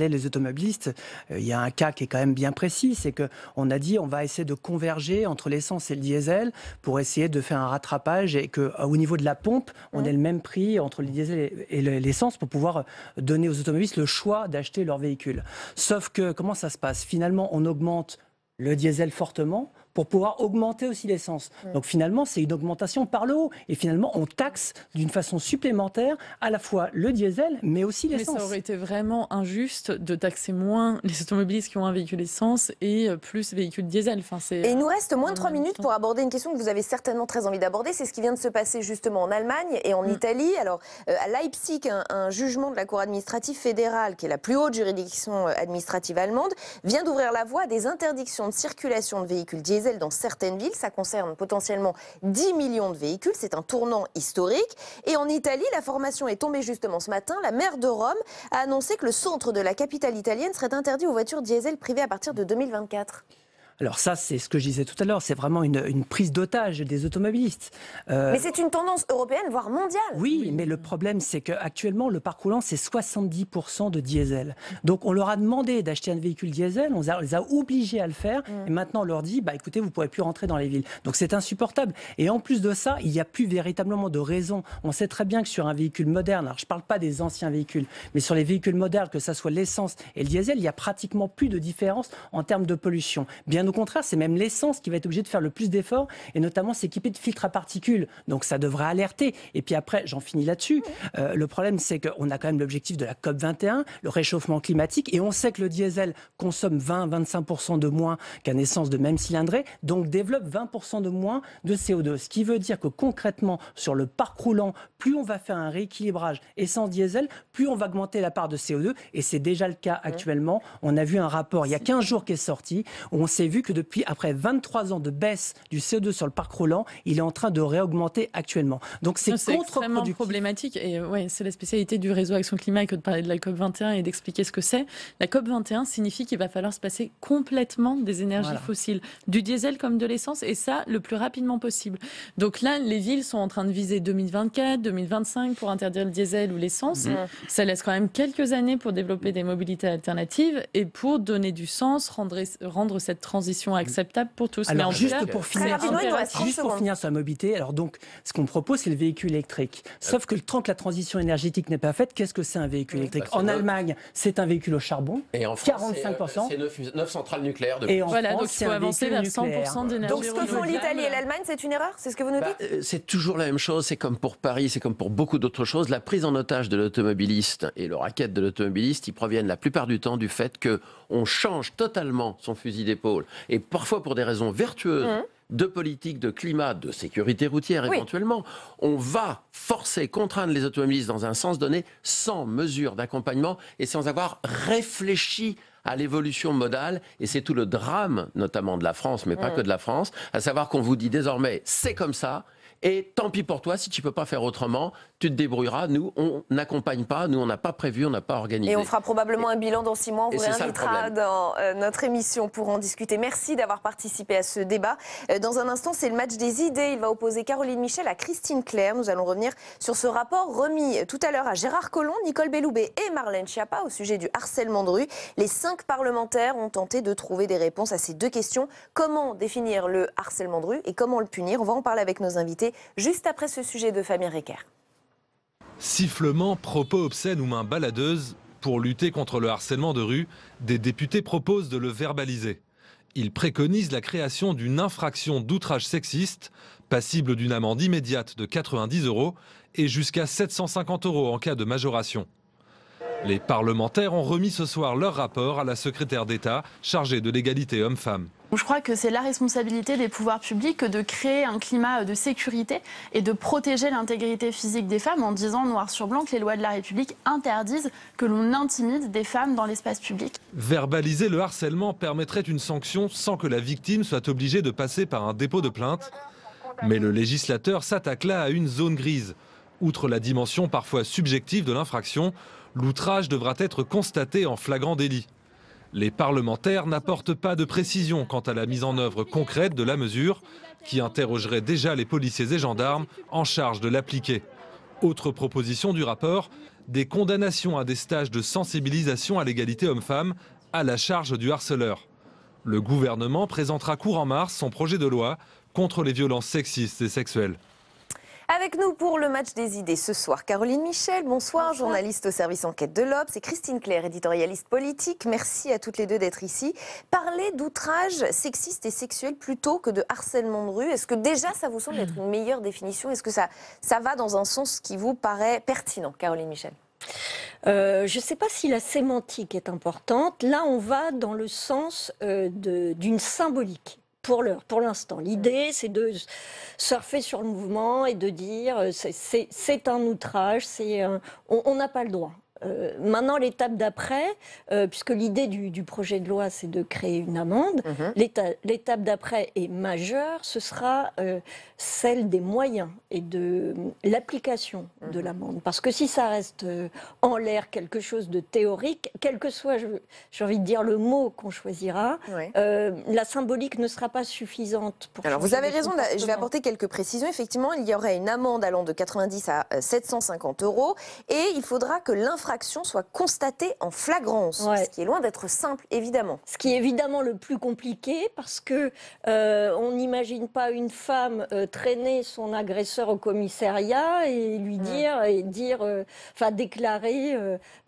S7: les automobilistes, il y a un cas qui est quand même bien précis, c'est qu'on a dit on va essayer de converger entre l'essence et le diesel pour essayer de faire un rattrapage et qu'au niveau de la pompe, on ait le même prix entre le diesel et l'essence pour pouvoir donner aux automobilistes le choix d'acheter leur véhicule. Sauf que comment ça se passe ? Finalement, on augmente le diesel fortement pour pouvoir augmenter aussi l'essence. Donc finalement, c'est une augmentation par le haut. Et finalement, on taxe d'une façon supplémentaire à la fois le diesel, mais aussi l'essence.
S8: Mais ça aurait été vraiment injuste de taxer moins les automobilistes qui ont un véhicule essence et plus véhicule diesel.
S1: Et il nous reste moins de 3 minutes pour aborder une question que vous avez certainement très envie d'aborder. C'est ce qui vient de se passer justement en Allemagne et en Italie. Alors, à Leipzig, un jugement de la Cour administrative fédérale, qui est la plus haute juridiction administrative allemande, vient d'ouvrir la voie à des interdictions de circulation de véhicules diesel dans certaines villes. Ça concerne potentiellement 10 millions de véhicules. C'est un tournant historique. Et en Italie, la formation est tombée justement ce matin. La maire de Rome a annoncé que le centre de la capitale italienne serait interdit aux voitures diesel privées à partir de 2024.
S7: Alors ça, c'est ce que je disais tout à l'heure, c'est vraiment une prise d'otage des automobilistes.
S1: Mais c'est une tendance européenne, voire mondiale.
S7: Oui, mais le problème, c'est qu'actuellement, le parc roulant, c'est 70% de diesel. Donc on leur a demandé d'acheter un véhicule diesel, on les a obligés à le faire, et maintenant on leur dit, écoutez, vous ne pourrez plus rentrer dans les villes. Donc c'est insupportable. Et en plus de ça, il n'y a plus véritablement de raison. On sait très bien que sur un véhicule moderne, alors je ne parle pas des anciens véhicules, mais sur les véhicules modernes, que ça soit l'essence et le diesel, il n'y a pratiquement plus de différence en termes de pollution. Bien au contraire, c'est même l'essence qui va être obligée de faire le plus d'efforts et notamment s'équiper de filtres à particules. Donc ça devrait alerter. Et puis après, j'en finis là-dessus. Le problème, c'est qu'on a quand même l'objectif de la COP21, le réchauffement climatique, et on sait que le diesel consomme 20-25% de moins qu'un essence de même cylindrée, donc développe 20% de moins de CO2. Ce qui veut dire que concrètement, sur le parc roulant, plus on va faire un rééquilibrage essence-diesel, plus on va augmenter la part de CO2. Et c'est déjà le cas actuellement. On a vu un rapport il y a 15 jours qui est sorti, où on s'est vu que depuis, après 23 ans de baisse du CO2 sur le parc roulant, il est en train de réaugmenter actuellement. Donc c'est
S8: extrêmement problématique. Et c'est la spécialité du réseau Action Climat que de parler de la COP21 et d'expliquer ce que c'est. La COP21 signifie qu'il va falloir se passer complètement des énergies fossiles, du diesel comme de l'essence, et ça le plus rapidement possible. Donc là, les villes sont en train de viser 2024, 2025 pour interdire le diesel ou l'essence. Ça laisse quand même quelques années pour développer des mobilités alternatives et pour donner du sens, rendre cette transition acceptable pour tous.
S7: Alors, juste pour finir sur la mobilité, alors donc, ce qu'on propose, c'est le véhicule électrique. Sauf que tant que la transition énergétique n'est pas faite, qu'est-ce que c'est un véhicule électrique ? En Allemagne, c'est un véhicule au charbon,
S3: et en France,
S7: 45%.
S3: C'est 9 centrales nucléaires.
S7: Et en
S8: voilà,
S7: France,
S8: donc il faut avancer vers 100% d'énergie.
S1: Donc ce que font l'Italie et l'Allemagne, c'est une erreur ? C'est ce que vous nous dites ?
S3: C'est toujours la même chose, c'est comme pour Paris, c'est comme pour beaucoup d'autres choses. La prise en otage de l'automobiliste et le racket de l'automobiliste, ils proviennent la plupart du temps du fait qu'on change totalement son fusil d'épaule. Et parfois pour des raisons vertueuses, de politique, de climat, de sécurité routière éventuellement, on va forcer, contraindre les automobilistes dans un sens donné sans mesure d'accompagnement et sans avoir réfléchi à l'évolution modale. Et c'est tout le drame, notamment de la France, mais pas que de la France, à savoir qu'on vous dit désormais c'est comme ça. Et tant pis pour toi, si tu ne peux pas faire autrement, tu te débrouilleras. Nous, on n'accompagne pas, nous, on n'a pas prévu, on n'a pas organisé.
S1: Et on fera probablement un bilan dans 6 mois. On vous réinvitera dans notre émission pour en discuter. Merci d'avoir participé à ce débat. Dans un instant, c'est le match des idées. Il va opposer Caroline Michel à Christine Claire. Nous allons revenir sur ce rapport remis tout à l'heure à Gérard Collomb, Nicole Belloubet et Marlène Schiappa au sujet du harcèlement de rue. Les 5 parlementaires ont tenté de trouver des réponses à ces 2 questions. Comment définir le harcèlement de rue et comment le punir ? On va en parler avec nos invités juste après ce sujet de Fabien Recker.
S10: Sifflements, propos obscènes ou mains baladeuses, pour lutter contre le harcèlement de rue, des députés proposent de le verbaliser. Ils préconisent la création d'une infraction d'outrage sexiste, passible d'une amende immédiate de 90 € et jusqu'à 750 € en cas de majoration. Les parlementaires ont remis ce soir leur rapport à la secrétaire d'État chargée de l'égalité homme-femme.
S11: Je crois que c'est la responsabilité des pouvoirs publics de créer un climat de sécurité et de protéger l'intégrité physique des femmes en disant noir sur blanc que les lois de la République interdisent que l'on intimide des femmes dans l'espace public.
S10: Verbaliser le harcèlement permettrait une sanction sans que la victime soit obligée de passer par un dépôt de plainte. Mais le législateur s'attaque là à une zone grise. Outre la dimension parfois subjective de l'infraction, l'outrage devra être constaté en flagrant délit. Les parlementaires n'apportent pas de précision quant à la mise en œuvre concrète de la mesure, qui interrogerait déjà les policiers et gendarmes en charge de l'appliquer. Autre proposition du rapport, des condamnations à des stages de sensibilisation à l'égalité homme-femme à la charge du harceleur. Le gouvernement présentera courant mars son projet de loi contre les violences sexistes et sexuelles.
S1: Avec nous pour le match des idées ce soir, Caroline Michel, bonsoir, journaliste au service enquête de l'Obs, et Christine Claire, éditorialiste politique. Merci à toutes les deux d'être ici. Parler d'outrage sexiste et sexuel plutôt que de harcèlement de rue, est-ce que déjà ça vous semble être une meilleure définition? Est-ce que ça va dans un sens qui vous paraît pertinent, Caroline Michel?
S12: Je ne sais pas si la sémantique est importante. Là, on va dans le sens d'une symbolique. Pour l'instant. L'idée, c'est de surfer sur le mouvement et de dire c'est un outrage, on n'a pas le droit. Maintenant, l'étape d'après, puisque l'idée du projet de loi, c'est de créer une amende, l'étape d'après est majeure, ce sera celle des moyens et de l'application de l'amende. Parce que si ça reste en l'air quelque chose de théorique, quel que soit, j'ai envie de dire, le mot qu'on choisira, la symbolique ne sera pas suffisante pour...
S1: Alors, vous avez raison, je vais apporter quelques précisions. Effectivement, il y aurait une amende allant de 90 à 750 € et il faudra que l'infraction soit constatée en flagrance, ce qui est loin d'être simple, évidemment.
S12: Ce qui est évidemment le plus compliqué, parce que on n'imagine pas une femme traîner son agresseur au commissariat et lui déclarer...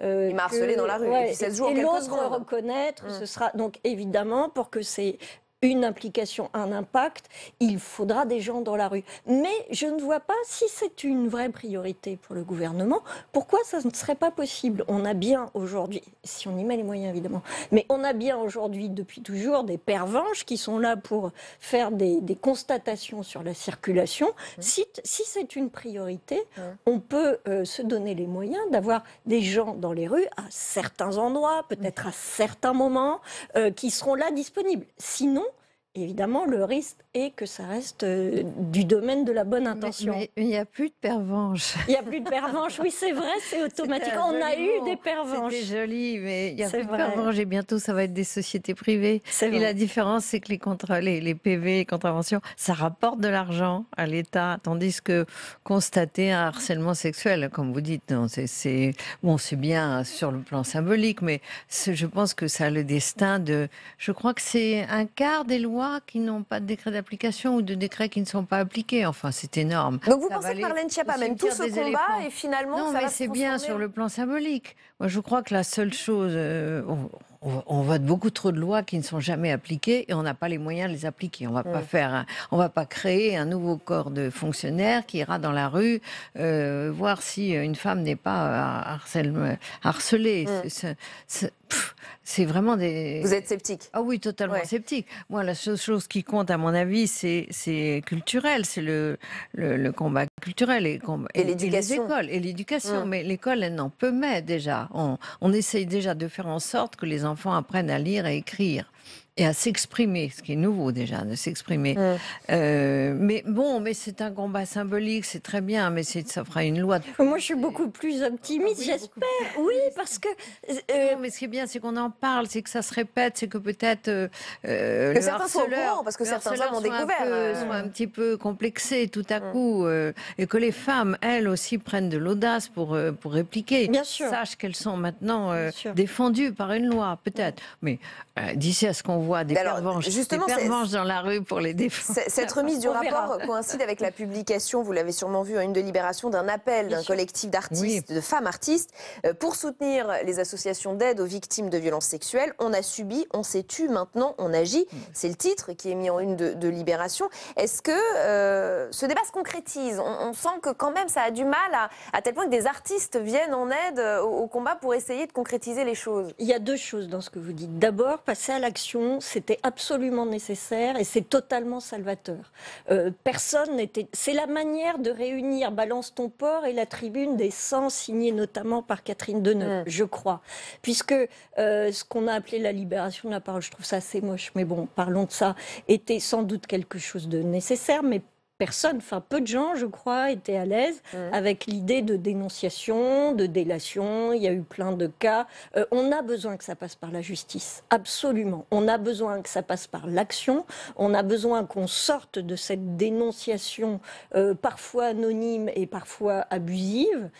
S1: il m'a harcelé dans la rue, et puis ça se joue en quelques secondes.
S12: Et l'autre reconnaître, ce sera... Donc évidemment, pour que c'est une implication, un impact, il faudra des gens dans la rue. Mais je ne vois pas si c'est une vraie priorité pour le gouvernement. Pourquoi ça ne serait pas possible? On a bien aujourd'hui, si on y met les moyens évidemment, mais on a bien aujourd'hui depuis toujours des pervenches qui sont là pour faire des constatations sur la circulation. Si c'est une priorité, on peut se donner les moyens d'avoir des gens dans les rues à certains endroits, peut-être à certains moments, qui seront là disponibles. Sinon, évidemment, le risque est que ça reste du domaine de la bonne intention.
S13: Mais il n'y a plus de pervenches.
S12: Il n'y a plus de pervenches, oui, c'est vrai, c'est automatique. On a eu des pervenches.
S13: C'était joli, mais il n'y a plus de pervenches et bientôt ça va être des sociétés privées. Et la différence, c'est que les PV, les contraventions, ça rapporte de l'argent à l'État, tandis que constater un harcèlement sexuel, comme vous dites, c'est bien sur le plan symbolique, mais je pense que ça a le destin de... Je crois que c'est un quart des lois qui n'ont pas de décret d'application ou de décrets qui ne sont pas appliqués. Enfin, c'est énorme.
S1: Donc vous pensez que Marlène Schiappa mène tout ce combat et finalement
S13: non,
S1: ça
S13: mais
S1: va se
S13: c'est bien sur le plan symbolique. Moi, je crois que la seule chose... on vote beaucoup trop de lois qui ne sont jamais appliquées et on n'a pas les moyens de les appliquer. On va pas créer un nouveau corps de fonctionnaires qui ira dans la rue voir si une femme n'est pas harcelée. C'est vraiment des...
S1: Vous êtes sceptique?
S13: Ah oui, totalement sceptique. Moi, la seule chose qui compte, à mon avis, c'est culturel. C'est le combat culturel et l'éducation. Et l'éducation. Mais l'école, elle n'en peut mais déjà. On essaye déjà de faire en sorte que les enfants apprennent à lire et écrire. Et à s'exprimer, ce qui est nouveau déjà, de s'exprimer. Mais c'est un combat symbolique, c'est très bien, mais ça fera une loi.
S12: Moi, je suis beaucoup plus optimiste, j'espère. Oui, parce que...
S13: mais ce qui est bien, c'est qu'on en parle, c'est que ça se répète, c'est que peut-être
S1: que certains sont au courant, parce que certains hommes ont découvert.
S13: Sont un petit peu complexés tout à coup, et que les femmes, elles aussi, prennent de l'audace pour répliquer.
S12: Bien sûr.
S13: Sachent qu'elles sont maintenant défendues par une loi, peut-être. Mais d'ici à ce qu'on voit des pervenches dans la rue pour les défendre.
S1: Cette remise du rapport coïncide avec la publication, vous l'avez sûrement vu, une de Libération, d'un appel d'un collectif d'artistes, de femmes artistes, pour soutenir les associations d'aide aux victimes de violences sexuelles. On a subi, on s'est tu, maintenant on agit. C'est le titre qui est mis en une de Libération. Est-ce que ce débat se concrétise? On sent que quand même ça a du mal à tel point que des artistes viennent en aide au combat pour essayer de concrétiser les choses.
S12: Il y a deux choses dans ce que vous dites. D'abord, passer à l'action, c'était absolument nécessaire et c'est totalement salvateur. Personne n'était... C'est la manière de réunir Balance ton port et la tribune des 100 signée notamment par Catherine Deneuve, je crois. Puisque ce qu'on a appelé la libération de la parole, je trouve ça assez moche, mais bon, parlons de ça, était sans doute quelque chose de nécessaire, mais personne, enfin peu de gens, je crois, étaient à l'aise avec l'idée de dénonciation, de délation. Il y a eu plein de cas. On a besoin que ça passe par la justice, absolument. On a besoin que ça passe par l'action. On a besoin qu'on sorte de cette dénonciation parfois anonyme et parfois abusive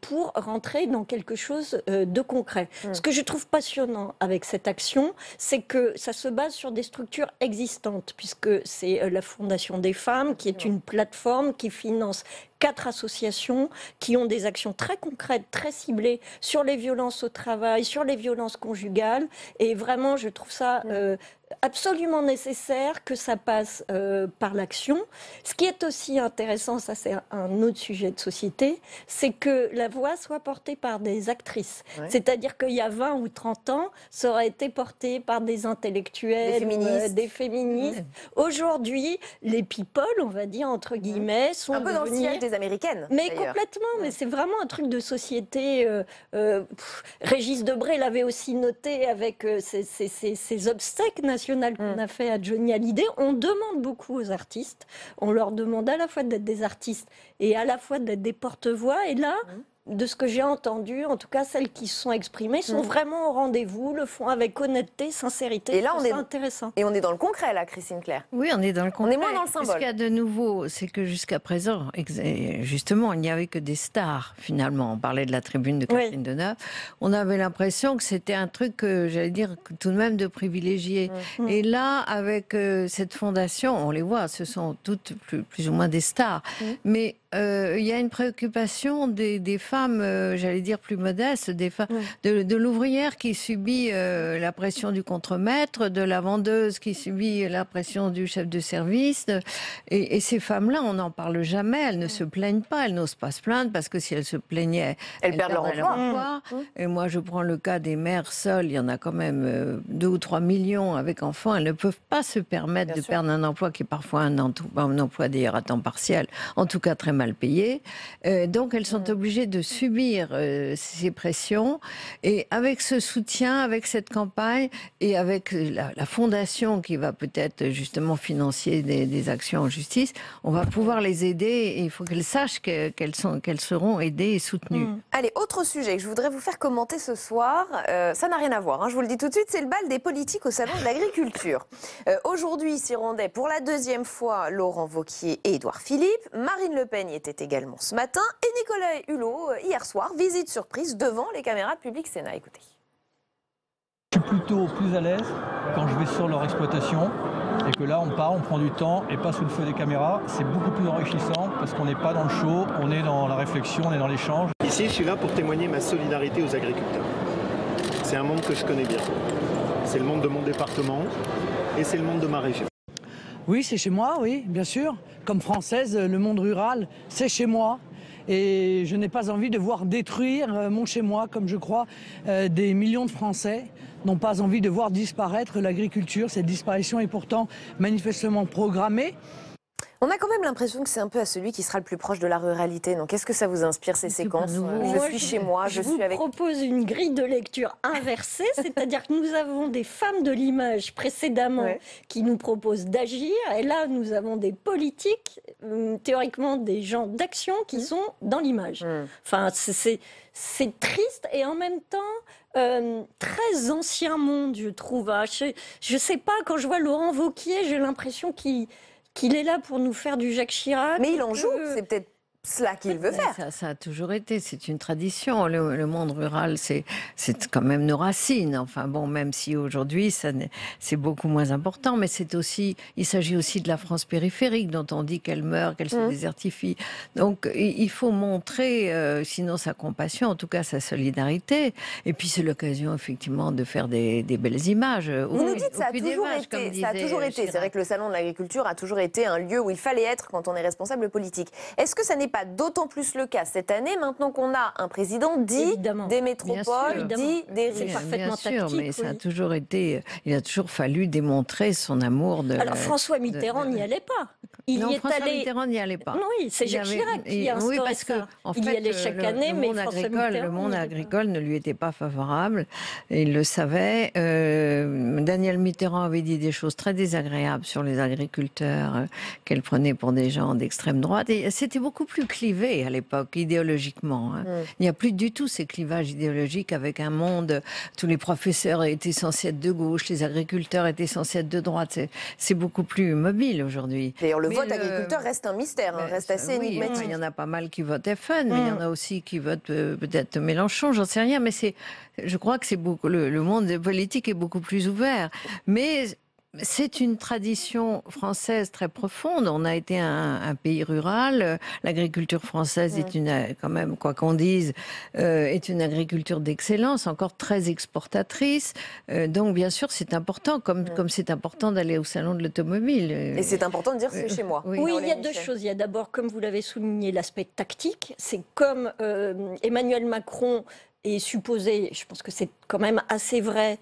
S12: pour rentrer dans quelque chose de concret. Ce que je trouve passionnant avec cette action, c'est que ça se base sur des structures existantes, puisque c'est la Fondation des femmes, qui est une plateforme qui finance 4 associations qui ont des actions très concrètes, très ciblées sur les violences au travail, sur les violences conjugales. Et vraiment, je trouve ça absolument nécessaire que ça passe par l'action. Ce qui est aussi intéressant, ça c'est un autre sujet de société, c'est que la voix soit portée par des actrices. Ouais. C'est-à-dire qu'il y a 20 ou 30 ans, ça aurait été porté par des intellectuels, des féministes. Aujourd'hui, les people, on va dire entre guillemets, sont
S1: un peu dans le sillage des américaines.
S12: Mais complètement, mais c'est vraiment un truc de société. Régis Debray l'avait aussi noté avec ces obsèques nationales qu'on a fait à Johnny Hallyday. On demande beaucoup aux artistes. On leur demande à la fois d'être des artistes et à la fois d'être des porte-voix. Et là, de ce que j'ai entendu, en tout cas celles qui se sont exprimées, sont vraiment au rendez-vous, le font avec honnêteté, sincérité.
S1: Et là, on est
S12: intéressant.
S1: Et on est dans le concret, là, Christine Claire.
S13: Oui, on est dans le concret.
S1: On est moins dans le symbole.
S13: Ce qu'il y a de nouveau, c'est que jusqu'à présent, justement, il n'y avait que des stars, finalement. On parlait de la tribune de Catherine Deneuve. On avait l'impression que c'était un truc, j'allais dire, tout de même de privilégié. Et là, avec cette fondation, on les voit, ce sont toutes plus ou moins des stars. Mais il y a une préoccupation des femmes, j'allais dire plus modestes, des femmes, de l'ouvrière qui subit la pression du contremaître, de la vendeuse qui subit la pression du chef de service. Et ces femmes-là, on n'en parle jamais, elles ne se plaignent pas, elles n'osent pas se plaindre parce que si elles se plaignaient,
S1: elles perdent leur emploi.
S13: Et moi, je prends le cas des mères seules, il y en a quand même 2 ou 3 millions avec enfants, elles ne peuvent pas se permettre de perdre un emploi qui est parfois un emploi d'ailleurs à temps partiel, en tout cas très mal payé. Donc elles sont obligées de subir ces pressions. Et avec ce soutien, avec cette campagne et avec la fondation qui va peut-être justement financer des actions en justice, on va pouvoir les aider et il faut qu'elles sachent qu'elles seront aidées et soutenues.
S1: Allez, autre sujet que je voudrais vous faire commenter ce soir, ça n'a rien à voir, je vous le dis tout de suite, c'est le bal des politiques au Salon de l'Agriculture. Aujourd'hui, s'y rendaient pour la 2e fois Laurent Wauquiez et Édouard Philippe. Marine Le Pen y était également ce matin et Nicolas Hulot hier soir, visite surprise devant les caméras de Public Sénat. Écoutez.
S14: Je suis plutôt plus à l'aise quand je vais sur leur exploitation et que là on part, on prend du temps et pas sous le feu des caméras. C'est beaucoup plus enrichissant parce qu'on n'est pas dans le show, on est dans la réflexion, on est dans l'échange.
S15: Ici, je suis là pour témoigner ma solidarité aux agriculteurs. C'est un monde que je connais bien. C'est le monde de mon département et c'est le monde de ma région.
S16: Oui, c'est chez moi, oui, bien sûr. Comme française, le monde rural, c'est chez moi. Et je n'ai pas envie de voir détruire mon chez-moi, comme je crois des millions de Français n'ont pas envie de voir disparaître l'agriculture. Cette disparition est pourtant manifestement programmée.
S1: On a quand même l'impression que c'est un peu à celui qui sera le plus proche de la ruralité. Donc, est-ce que ça vous inspire ces séquences? Je suis chez moi, je suis avec...
S12: Je vous propose une grille de lecture inversée, c'est-à-dire que nous avons des femmes de l'image précédemment qui nous proposent d'agir, et là nous avons des politiques, théoriquement des gens d'action qui sont dans l'image. Enfin, c'est triste et en même temps très ancien monde, je trouve. Je sais pas, quand je vois Laurent Wauquiez, j'ai l'impression qu'il est là pour nous faire du Jacques Chirac.
S1: Mais il en joue, c'est peut-être cela qu'il veut faire.
S13: Ça a toujours été, c'est une tradition. Le monde rural, c'est quand même nos racines. Enfin bon, même si aujourd'hui, c'est beaucoup moins important, mais c'est aussi, il s'agit aussi de la France périphérique, dont on dit qu'elle meurt, qu'elle se désertifie. Donc il faut montrer, sinon sa compassion, en tout cas sa solidarité. Et puis c'est l'occasion, effectivement, de faire des belles images.
S1: Vous nous dites que ça a toujours été. C'est vrai que le Salon de l'Agriculture a toujours été un lieu où il fallait être quand on est responsable politique. Est-ce que ça n'est pas pas d'autant plus le cas cette année, maintenant qu'on a un président dit des métropoles, dit des riches.
S13: Bien sûr, mais ça a toujours été... Il a toujours fallu démontrer son amour de...
S12: Alors François Mitterrand n'y allait pas.
S13: François Mitterrand n'y allait pas.
S12: Non, oui, c'est Jacques Chirac qui a instauré
S13: parce que,
S12: en fait, il y allait chaque année, mais
S13: le monde agricole ne lui était pas favorable. Il le savait. Danielle Mitterrand avait dit des choses très désagréables sur les agriculteurs, qu'elle prenait pour des gens d'extrême droite. Et c'était beaucoup plus clivé à l'époque, idéologiquement. Il n'y a plus du tout ces clivages idéologiques avec un monde... Tous les professeurs étaient censés être de gauche, les agriculteurs étaient censés être de droite. C'est beaucoup plus mobile aujourd'hui.
S1: D'ailleurs, le vote agriculteur reste un mystère, reste assez énigmatique.
S13: Il y en a pas mal qui votent FN, mais il y en a aussi qui votent peut-être Mélenchon, j'en sais rien. Mais je crois que c'est beaucoup, le monde politique est beaucoup plus ouvert. Mais c'est une tradition française très profonde. On a été un pays rural. L'agriculture française est quand même, quoi qu'on dise, est une agriculture d'excellence, encore très exportatrice. Donc, bien sûr, c'est important, comme c'est important d'aller au salon de l'automobile.
S1: Et c'est important de dire c'est chez moi.
S12: Oui, il y a deux choses. Il y a d'abord, comme vous l'avez souligné, l'aspect tactique. C'est comme Emmanuel Macron est supposé, je pense que c'est quand même assez vrai,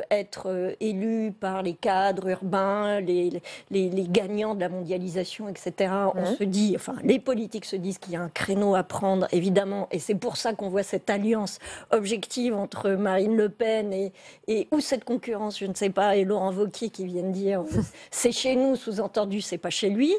S12: être élu par les cadres urbains, les gagnants de la mondialisation, etc. On se dit, enfin, les politiques se disent qu'il y a un créneau à prendre, évidemment, et c'est pour ça qu'on voit cette alliance objective entre Marine Le Pen ou cette concurrence, je ne sais pas, et Laurent Wauquiez qui viennent dire c'est chez nous, sous-entendu, c'est pas chez lui.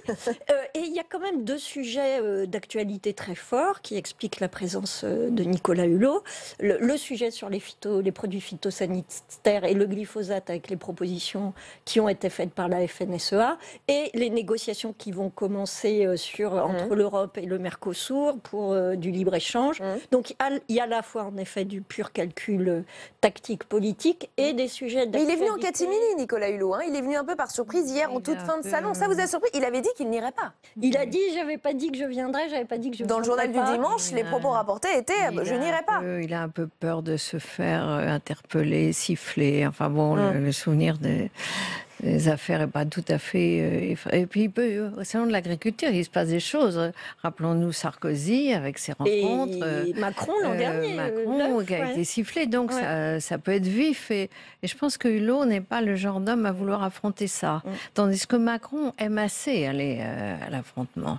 S12: Et il y a quand même deux sujets d'actualité très forts qui expliquent la présence de Nicolas Hulot. Le sujet sur les produits phytosanitaires et le glyphosate avec les propositions qui ont été faites par la FNSEA et les négociations qui vont commencer entre l'Europe et le Mercosur pour du libre-échange. Donc il y a à la fois en effet du pur calcul tactique politique et des sujets d'actualité.
S1: Il est venu en catimini, Nicolas Hulot. Il est venu un peu par surprise hier en toute fin de salon. Ça vous a surpris? Il avait dit qu'il n'irait pas.
S12: Il a dit j'avais pas dit que je viendrais, j'avais pas dit que je
S1: viendrais. Dans le journal du dimanche, les propos rapportés étaient je n'irai pas.
S13: Il a un peu peur de se faire interpeller, siffler. Enfin bon, le souvenir des affaires n'est pas tout à fait... Et puis, au salon de l'agriculture, il se passe des choses. Rappelons-nous Sarkozy avec ses rencontres.
S12: Et Macron l'an dernier.
S13: Macron qui a été sifflé. Donc, ça peut être vif. Et je pense que Hulot n'est pas le genre d'homme à vouloir affronter ça. Tandis que Macron aime assez aller à l'affrontement.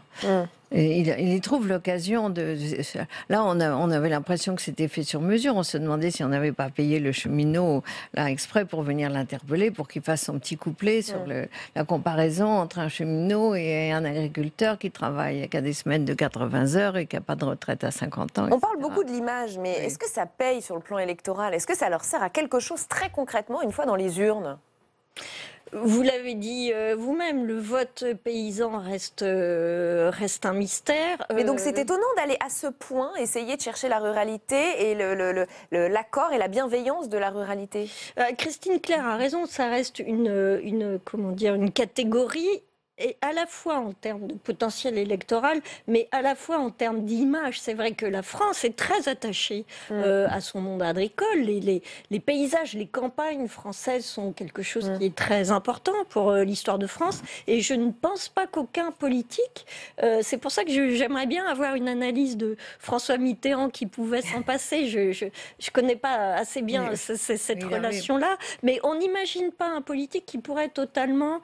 S13: Et il y trouve l'occasion de... Là, on avait l'impression que c'était fait sur mesure. On se demandait si on n'avait pas payé le cheminot là exprès pour venir l'interpeller, pour qu'il fasse son petit couplet sur la comparaison entre un cheminot et un agriculteur qui travaille, qui a des semaines de 80 heures et qui n'a pas de retraite à 50 ans.
S1: On parle beaucoup de l'image, mais est-ce que ça paye sur le plan électoral? Est-ce que ça leur sert à quelque chose très concrètement une fois dans les urnes?
S12: Vous l'avez dit vous-même, le vote paysan reste un mystère.
S1: Mais donc c'est étonnant d'aller à ce point, essayer de chercher la ruralité et l'accord et la bienveillance de la ruralité.
S12: Christine Claire a raison, ça reste une catégorie. Et à la fois en termes de potentiel électoral, mais à la fois en termes d'image. C'est vrai que la France est très attachée à son monde agricole. Les paysages, les campagnes françaises sont quelque chose qui est très important pour l'histoire de France. Et je ne pense pas qu'aucun politique... c'est pour ça que j'aimerais bien avoir une analyse de François Mitterrand qui pouvait s'en passer. Je ne connais pas assez bien cette relation-là. Mais on n'imagine pas un politique qui pourrait totalement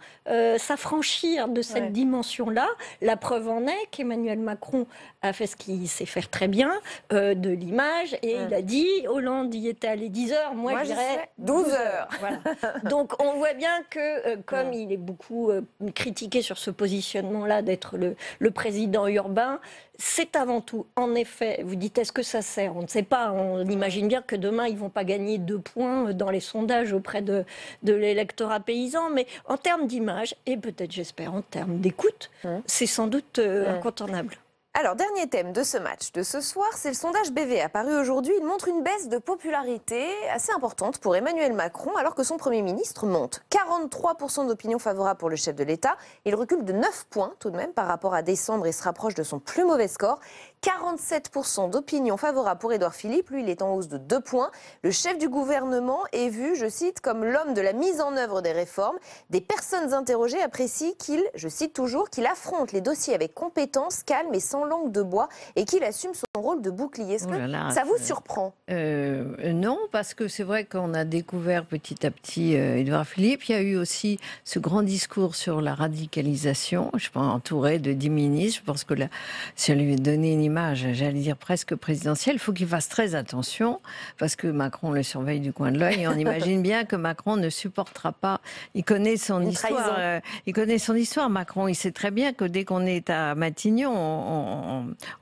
S12: s'affranchir de cette dimension-là. La preuve en est qu'Emmanuel Macron a fait ce qu'il sait faire très bien, de l'image, et il a dit, Hollande y était allé 10 heures, moi je dirais
S1: 12 heures.
S12: Voilà. Donc on voit bien que, comme il est beaucoup critiqué sur ce positionnement-là d'être le président urbain, c'est avant tout, en effet, vous dites, est-ce que ça sert? On ne sait pas, on imagine bien que demain, ils ne vont pas gagner 2 points dans les sondages auprès de l'électorat paysan, mais en termes d'image, et peut-être, j'espère, en termes d'écoute, c'est sans doute incontournable.
S1: Alors, dernier thème de ce match de ce soir, c'est le sondage BVA paru aujourd'hui. Il montre une baisse de popularité assez importante pour Emmanuel Macron, alors que son Premier ministre monte. 43% d'opinion favorable pour le chef de l'État. Il recule de 9 points tout de même par rapport à décembre et se rapproche de son plus mauvais score. 47% d'opinion favorable pour Édouard Philippe. Lui, il est en hausse de 2 points. Le chef du gouvernement est vu, je cite, comme l'homme de la mise en œuvre des réformes. Des personnes interrogées apprécient qu'il, je cite toujours, qu'il affronte les dossiers avec compétence, calme et sans langue de bois et qu'il assume son rôle de bouclier. Est-ce que ça vous surprend ?
S13: Non, parce que c'est vrai qu'on a découvert petit à petit Édouard Philippe. Il y a eu aussi ce grand discours sur la radicalisation. Je pense entouré de 10 ministres. Je pense que là, si on lui donnait une image, j'allais dire presque présidentielle, il faut qu'il fasse très attention parce que Macron le surveille du coin de l'œil et on imagine bien que Macron ne supportera pas. Il connaît son histoire. Il connaît son histoire, Macron. Il sait très bien que dès qu'on est à Matignon,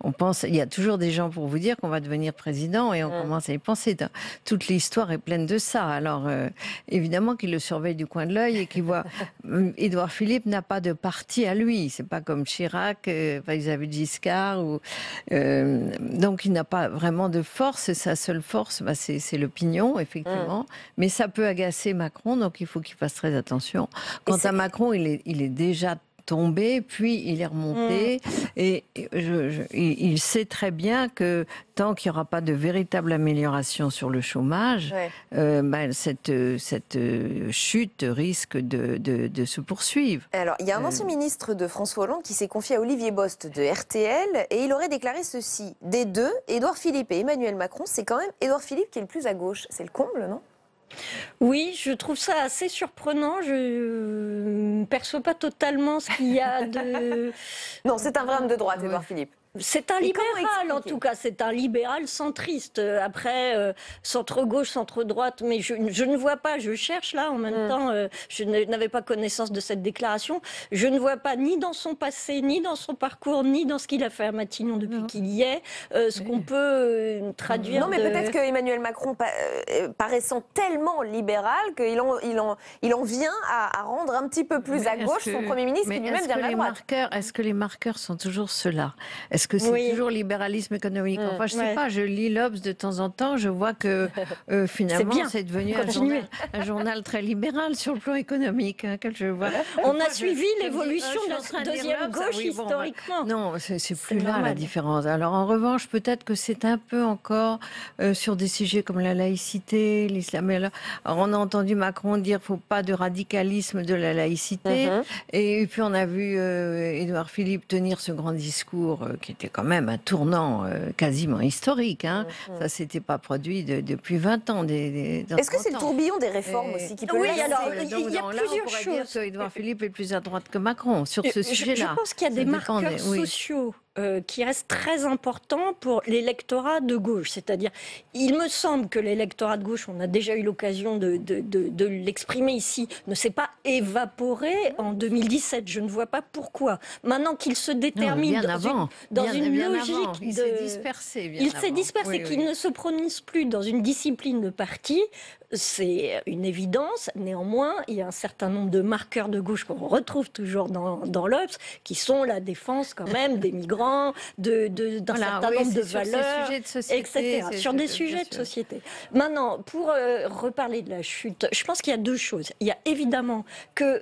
S13: on pense. Il y a toujours des gens pour vous dire qu'on va devenir président et on commence à y penser. Toute l'histoire est pleine de ça. Alors évidemment qu'il le surveille du coin de l'œil et qu'il voit. Édouard Philippe n'a pas de parti à lui. C'est pas comme Chirac, Xavier Giscard. Donc il n'a pas vraiment de force. Et sa seule force, c'est l'opinion, effectivement. Mais ça peut agacer Macron, donc il faut qu'il fasse très attention. Quant à Macron, il est déjà tombé, puis il est remonté. Et il sait très bien que tant qu'il n'y aura pas de véritable amélioration sur le chômage, cette chute risque de se poursuivre.
S1: Alors, il y a un ancien ministre de François Hollande qui s'est confié à Olivier Bost de RTL et il aurait déclaré ceci. Des deux, Édouard Philippe et Emmanuel Macron, c'est quand même Édouard Philippe qui est le plus à gauche. C'est le comble, non ?
S12: Oui, je trouve ça assez surprenant. Je ne perçois pas totalement ce qu'il y a de...
S1: Non, c'est un vrai homme de droite, Édouard Philippe.
S12: C'est un libéral, en tout cas. C'est un libéral centriste. Après, centre-gauche, centre-droite. Mais je ne vois pas, je cherche là en même temps, je n'avais pas connaissance de cette déclaration. Je ne vois pas ni dans son passé, ni dans son parcours, ni dans ce qu'il a fait à Matignon depuis qu'il y est, ce qu'on peut traduire.
S1: Non, mais peut-être qu'Emmanuel Macron, paraissant tellement libéral, qu'il en vient à rendre un petit peu plus à gauche son Premier ministre, qui lui-même vient de la droite.
S13: Est-ce que les marqueurs sont toujours ceux-là ? Est-ce que c'est toujours libéralisme économique ? Enfin, je ne sais pas, je lis l'Obs de temps en temps, je vois que finalement, c'est devenu un journal très libéral sur le plan économique. Que je vois.
S12: On a suivi l'évolution de notre deuxième gauche historiquement.
S13: Non, c'est plus là la différence. Alors en revanche, peut-être que c'est un peu encore sur des sujets comme la laïcité, l'islam. Alors, on a entendu Macron dire qu'il ne faut pas de radicalisme de la laïcité. Et puis on a vu Édouard Philippe tenir ce grand discours qui était quand même un tournant quasiment historique. Ça s'était pas produit depuis 20 ans.
S1: Est-ce que c'est le tourbillon des réformes aussi qui peut...
S12: Oui, alors il y a plusieurs choses.
S13: Édouard Philippe est plus à droite que Macron sur ce sujet-là.
S12: Je pense qu'il y a des marqueurs sociaux qui restent très importants pour l'électorat de gauche. C'est-à-dire, il me semble que l'électorat de gauche, on a déjà eu l'occasion de l'exprimer ici, ne s'est pas évaporé en 2017. Je ne vois pas pourquoi. Maintenant qu'il se détermine dans une logique...
S13: Il s'est dispersé.
S12: Il s'est dispersé, qu'il ne se prononce plus dans une discipline de parti. C'est une évidence. Néanmoins, il y a un certain nombre de marqueurs de gauche qu'on retrouve toujours dans l'Obs, qui sont la défense quand même des migrants, d'un certain nombre de valeurs, etc. Sur des sujets de société. Maintenant, pour reparler de la chute, je pense qu'il y a deux choses. Il y a évidemment que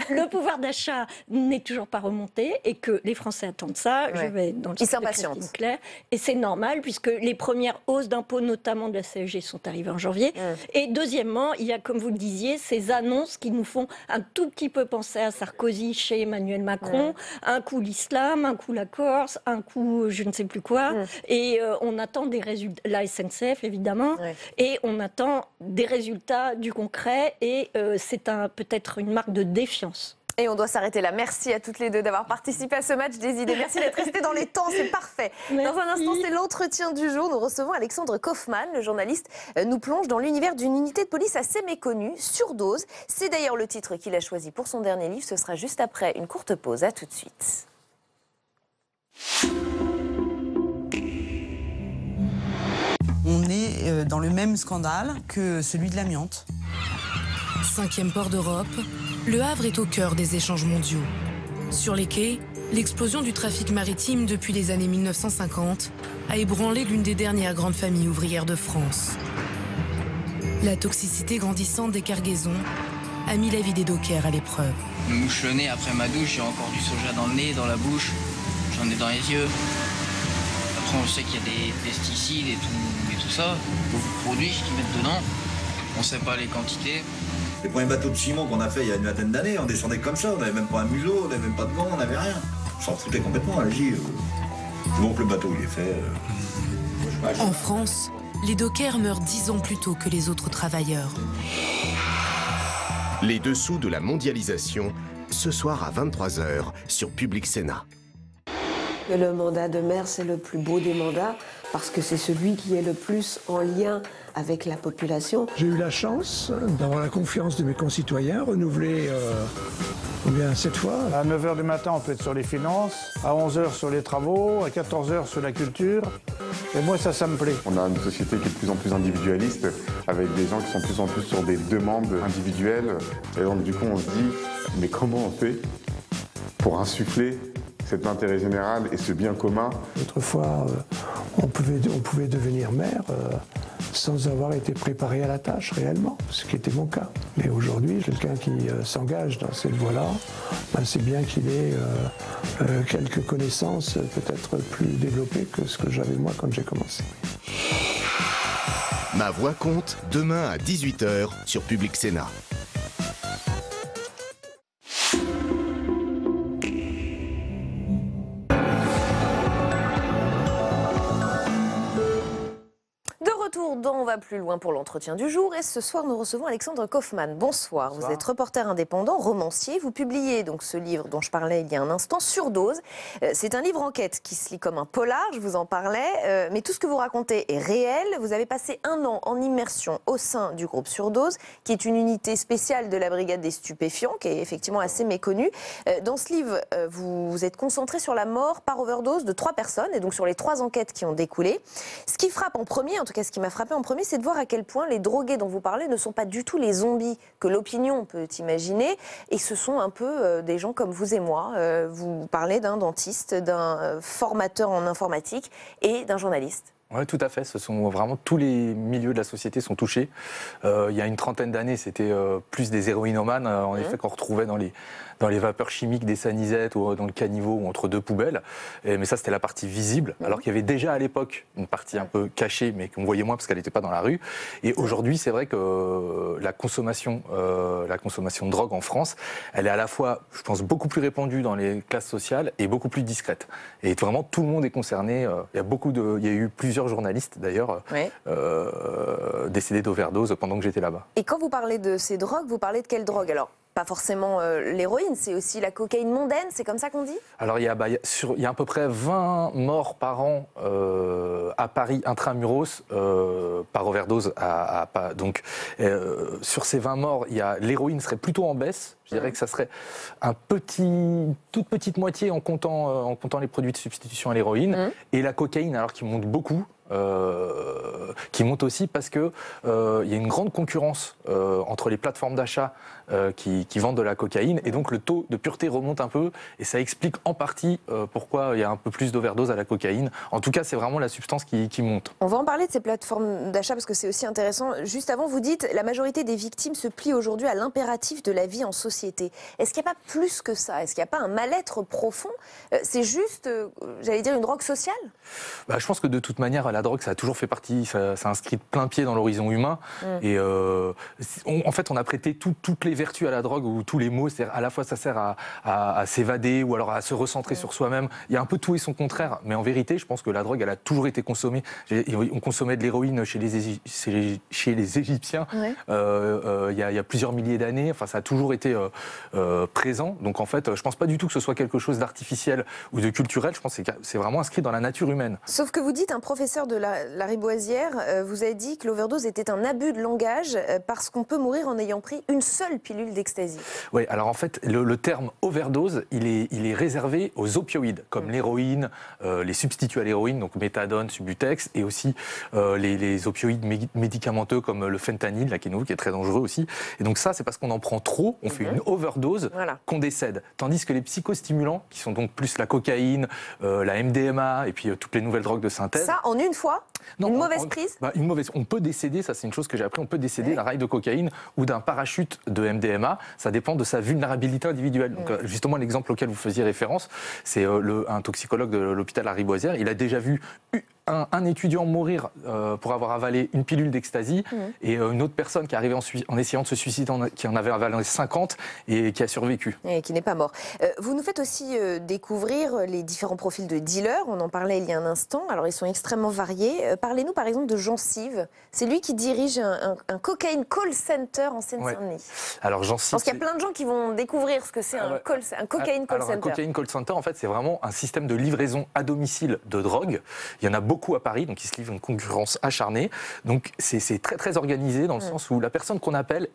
S12: le pouvoir d'achat n'est toujours pas remonté et que les Français attendent ça. Je vais dans le sens de Christine Claire. Et c'est normal puisque les premières hausses d'impôts, notamment de la CSG, sont arrivées en janvier. Et deuxièmement, il y a, comme vous le disiez, ces annonces qui nous font un tout petit peu penser à Sarkozy chez Emmanuel Macron. Un coup l'islam, un coup la Corse, un coup je ne sais plus quoi. Et on attend des résultats, la SNCF évidemment, et on attend des résultats du concret. Et c'est peut-être une marque de défiance.
S1: Et on doit s'arrêter là. Merci à toutes les deux d'avoir participé à ce match des idées. Merci d'être restés dans les temps, c'est parfait. Dans un instant, c'est l'entretien du jour. Nous recevons Alexandre Kaufmann, le journaliste, nous plonge dans l'univers d'une unité de police assez méconnue, Surdose. C'est d'ailleurs le titre qu'il a choisi pour son dernier livre. Ce sera juste après une courte pause. À tout de suite.
S17: On est dans le même scandale que celui de l'amiante.
S18: 5e port d'Europe, Le Havre est au cœur des échanges mondiaux. Sur les quais, l'explosion du trafic maritime depuis les années 1950 a ébranlé l'une des dernières grandes familles ouvrières de France. La toxicité grandissante des cargaisons a mis la vie des dockers à l'épreuve.
S19: Je me mouche le nez après ma douche, j'ai encore du soja dans le nez, dans la bouche, j'en ai dans les yeux. Après, on sait qu'il y a des pesticides et tout ça, beaucoup de produits qu'ils mettent dedans. On ne sait pas les quantités.
S20: Les premiers bateaux de ciment qu'on a fait il y a une vingtaine d'années, on descendait comme ça, on n'avait même pas un museau, on n'avait même pas de vent, on n'avait rien. On s'en foutait complètement, allez-y. Bon que le bateau il est fait.
S18: En France, les dockers meurent 10 ans plus tôt que les autres travailleurs.
S21: Les dessous de la mondialisation, ce soir à 23h sur Public Sénat.
S22: Le mandat de maire, c'est le plus beau des mandats parce que c'est celui qui est le plus en lien avec la population.
S23: J'ai eu la chance d'avoir la confiance de mes concitoyens, renouvelée combien, 7 fois.
S24: À 9h du matin, on peut être sur les finances, à 11h sur les travaux, à 14h sur la culture. Et moi, ça me plaît.
S25: On a une société qui est de plus en plus individualiste, avec des gens qui sont de plus en plus sur des demandes individuelles. Et donc, du coup, on se dit, mais comment on fait pour insuffler cet intérêt général et ce bien commun?
S23: Autrefois, on pouvait devenir maire sans avoir été préparé à la tâche réellement, ce qui était mon cas. Mais aujourd'hui, quelqu'un qui s'engage dans cette voie-là, c'est bien qu'il ait quelques connaissances peut-être plus développées que ce que j'avais moi quand j'ai commencé.
S21: Ma voix compte, demain à 18h sur Public Sénat.
S1: On va plus loin pour l'entretien du jour et ce soir nous recevons Alexandre Kaufmann. Bonsoir. Vous êtes reporter indépendant, romancier. Vous publiez donc ce livre dont je parlais il y a un instant, Surdose. C'est un livre enquête qui se lit comme un polar, je vous en parlais, mais tout ce que vous racontez est réel. Vous avez passé 1 an en immersion au sein du groupe Surdose, qui est une unité spéciale de la brigade des stupéfiants, qui est effectivement assez méconnue. Dans ce livre, vous êtes concentré sur la mort par overdose de 3 personnes et donc sur les 3 enquêtes qui ont découlé. Ce qui frappe en premier, en tout cas ce qui m'a frappé en premier, c'est de voir à quel point les drogués dont vous parlez ne sont pas du tout les zombies que l'opinion peut imaginer, et ce sont un peu des gens comme vous et moi. Vous parlez d'un dentiste, d'un formateur en informatique et d'un journaliste.
S26: Oui, tout à fait. Ce sont vraiment tous les milieux de la société sont touchés. Il y a une trentaine d'années, c'était plus des héroïnomanes, en effet, qu'on retrouvait dans les vapeurs chimiques des sanisettes ou dans le caniveau ou entre 2 poubelles. Mais ça, c'était la partie visible, alors qu'il y avait déjà à l'époque une partie un peu cachée, mais qu'on voyait moins parce qu'elle n'était pas dans la rue. Et aujourd'hui, c'est vrai que la consommation de drogue en France, elle est à la fois, je pense, beaucoup plus répandue dans les classes sociales et beaucoup plus discrète. Et vraiment, tout le monde est concerné. Il y a eu plusieurs journalistes, d'ailleurs, décédés d'overdose pendant que j'étais là-bas.
S1: Et quand vous parlez de ces drogues, vous parlez de quelle drogue alors? Pas forcément l'héroïne, c'est aussi la cocaïne mondaine, c'est comme ça qu'on dit? Alors
S26: il y a à peu près 20 morts par an à Paris intramuros par overdose. Donc sur ces 20 morts, l'héroïne serait plutôt en baisse. Je dirais que ça serait toute petite moitié en comptant les produits de substitution à l'héroïne. Et la cocaïne, alors qui monte beaucoup, qui monte aussi parce que il y a une grande concurrence entre les plateformes d'achat qui vendent de la cocaïne, et donc le taux de pureté remonte un peu, et ça explique en partie pourquoi il y a un peu plus d'overdose à la cocaïne. En tout cas, c'est vraiment la substance qui monte.
S1: On va en parler de ces plateformes d'achat parce que c'est aussi intéressant. Juste avant, vous dites la majorité des victimes se plient aujourd'hui à l'impératif de la vie en société. Est-ce qu'il n'y a pas plus que ça? Est-ce qu'il n'y a pas un mal-être profond? C'est juste, j'allais dire, une drogue sociale?
S26: Je pense que de toute manière, la drogue, ça a toujours fait partie, ça inscrit de plein pied dans l'horizon humain. Et en fait, on a prêté toutes les vertus à la drogue, ou tous les maux. C'est-à-dire, à la fois, ça sert à s'évader ou alors à se recentrer sur soi-même. Il y a un peu tout et son contraire. Mais en vérité, je pense que la drogue, elle a toujours été consommée. On consommait de l'héroïne chez les Égyptiens il y a plusieurs milliers d'années. Enfin, ça a toujours été présent. Donc, en fait, je pense pas du tout que ce soit quelque chose d'artificiel ou de culturel. Je pense que c'est vraiment inscrit dans la nature humaine.
S1: Sauf que vous dites, un professeur de la Riboisière vous a dit que l'overdose était un abus de langage parce qu'on peut mourir en ayant pris une seule pilule d'ecstasy.
S26: Oui, alors en fait, le terme overdose, il est réservé aux opioïdes, comme l'héroïne, les substituts à l'héroïne, donc méthadone, Subutex, et aussi les opioïdes médicamenteux comme le fentanyl, qui est très dangereux aussi. Et donc ça, c'est parce qu'on en prend trop, on fait une overdose, qu'on décède. Tandis que les psychostimulants, qui sont donc plus la cocaïne, la MDMA, et puis toutes les nouvelles drogues de synthèse...
S1: Ça, en une fois ? Non, une mauvaise prise
S26: une mauvaise. On peut décéder, ça c'est une chose que j'ai appris, on peut décéder d'un rail de cocaïne ou d'un parachute de MDMA. Ça dépend de sa vulnérabilité individuelle. Donc, justement, l'exemple auquel vous faisiez référence, c'est un toxicologue de l'hôpital Hariboisière. Il a déjà vu un étudiant mourir pour avoir avalé une pilule d'ecstasy et une autre personne qui est arrivée en essayant de se suicider, qui en avait avalé 50 et qui a survécu.
S1: Et qui n'est pas mort. Vous nous faites aussi découvrir les différents profils de dealers. On en parlait il y a un instant. Alors, ils sont extrêmement variés. Parlez-nous, par exemple, de Jean-Sive. C'est lui qui dirige un cocaine call center en Seine-Saint-Denis.
S26: Ouais. Alors, Jean-Sive...
S1: Parce qu'il y a plein de gens qui vont découvrir ce que c'est un cocaine call center.
S26: Un cocaine call center, en fait, c'est vraiment un système de livraison à domicile de drogue. Il y en a beaucoup à Paris, donc ils se livrent une concurrence acharnée. Donc, c'est très, très organisé dans le sens où la personne qu'on appelle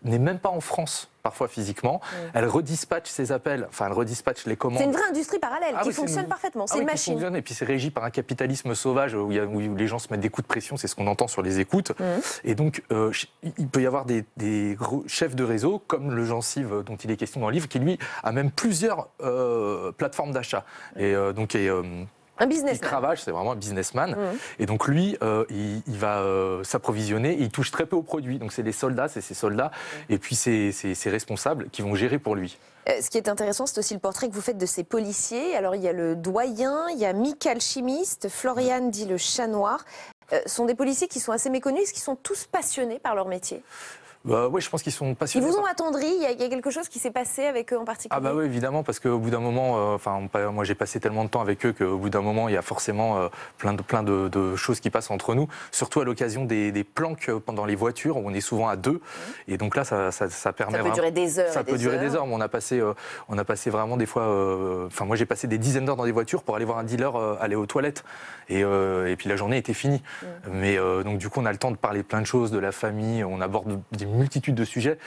S26: n'est même pas en France. Parfois physiquement, elle redispatche ses appels, enfin elle redispatche les commandes.
S1: C'est une vraie industrie parallèle qui fonctionne parfement, c'est une machine.
S26: Et puis c'est régi par un capitalisme sauvage où les gens se mettent des coups de pression, c'est ce qu'on entend sur les écoutes. Et donc il peut y avoir des gros chefs de réseau, comme le Jean-Sive dont il est question dans le livre, qui lui a même plusieurs plateformes d'achat. Et donc
S1: un businessman.
S26: Il cravache, c'est vraiment un businessman. Et donc lui, il va s'approvisionner, il touche très peu aux produits. Donc c'est ses soldats, et puis ses responsables qui vont gérer pour lui.
S1: Ce qui est intéressant, c'est aussi le portrait que vous faites de ces policiers. Alors il y a le doyen, il y a Mika le chimiste, Florian dit le chat noir. Ce sont des policiers qui sont assez méconnus, qui sont tous passionnés par leur métier.
S26: Oui, je pense qu'ils sont passionnés.
S1: Ils vous ont attendri, il y a quelque chose qui s'est passé avec eux en particulier?
S26: Ah bah oui, évidemment, parce qu'au bout d'un moment, moi j'ai passé tellement de temps avec eux qu'au bout d'un moment, il y a forcément plein de choses qui passent entre nous, surtout à l'occasion des planques pendant les voitures, où on est souvent à deux, et donc là, ça permet...
S1: Ça peut durer des heures.
S26: Ça peut durer des heures, mais on a passé vraiment des fois... moi j'ai passé des dizaines d'heures dans des voitures pour aller voir un dealer aller aux toilettes, et puis la journée était finie. Mais donc du coup, on a le temps de parler plein de choses, de la famille, on aborde des multitude de sujets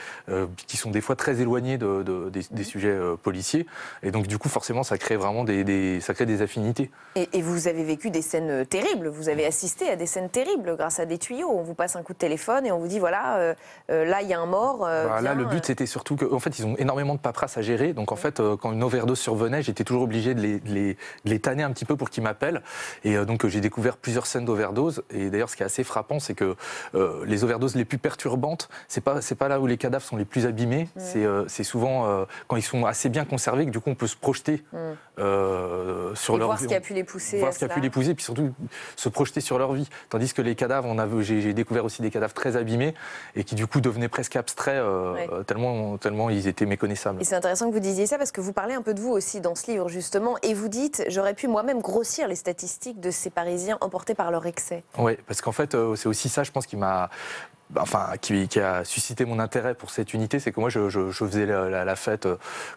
S26: qui sont des fois très éloignés des sujets policiers, et donc du coup forcément ça crée vraiment des affinités.
S1: Et vous avez vécu des scènes terribles, vous avez assisté à des scènes terribles grâce à des tuyaux, on vous passe un coup de téléphone et on vous dit voilà, là il y a un mort.
S26: Là le but c'était surtout qu'en fait ils ont énormément de paperasse à gérer, donc en fait quand une overdose survenait, j'étais toujours obligé de les tanner un petit peu pour qu'ils m'appellent, et donc j'ai découvert plusieurs scènes d'overdose, et d'ailleurs ce qui est assez frappant, c'est que les overdoses les plus perturbantes, c'est pas là où les cadavres sont les plus abîmés, c'est souvent quand ils sont assez bien conservés que du coup on peut se projeter sur leur vie.
S1: Voir ce qui a pu les pousser.
S26: Voir ce qui a pu les pousser, puis surtout se projeter sur leur vie. Tandis que les cadavres, j'ai découvert aussi des cadavres très abîmés et qui du coup devenaient presque abstraits tellement ils étaient méconnaissables.
S1: Et c'est intéressant que vous disiez ça parce que vous parlez un peu de vous aussi dans ce livre justement, et vous dites j'aurais pu moi-même grossir les statistiques de ces Parisiens emportés par leur excès.
S26: Oui, parce qu'en fait c'est aussi ça, je pense, qui a suscité mon intérêt pour cette unité, c'est que moi je faisais la fête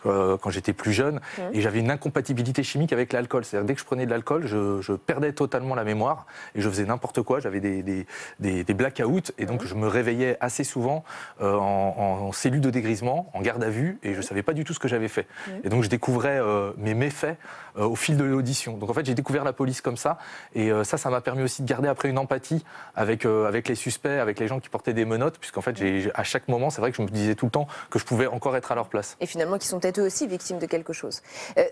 S26: quand j'étais plus jeune, et j'avais une incompatibilité chimique avec l'alcool. C'est-à-dire dès que je prenais de l'alcool, je perdais totalement la mémoire et je faisais n'importe quoi. J'avais des blackouts, et donc je me réveillais assez souvent en cellule de dégrisement, en garde à vue, et je savais pas du tout ce que j'avais fait. Et donc je découvrais mes méfaits au fil de l'audition. Donc en fait j'ai découvert la police comme ça, et ça m'a permis aussi de garder après une empathie avec les suspects, avec les gens qui portaient des menottes, puisqu'en fait à chaque moment c'est vrai que je me disais tout le temps que je pouvais encore être à leur place.
S1: Et finalement qui sont peut-être eux aussi victimes de quelque chose.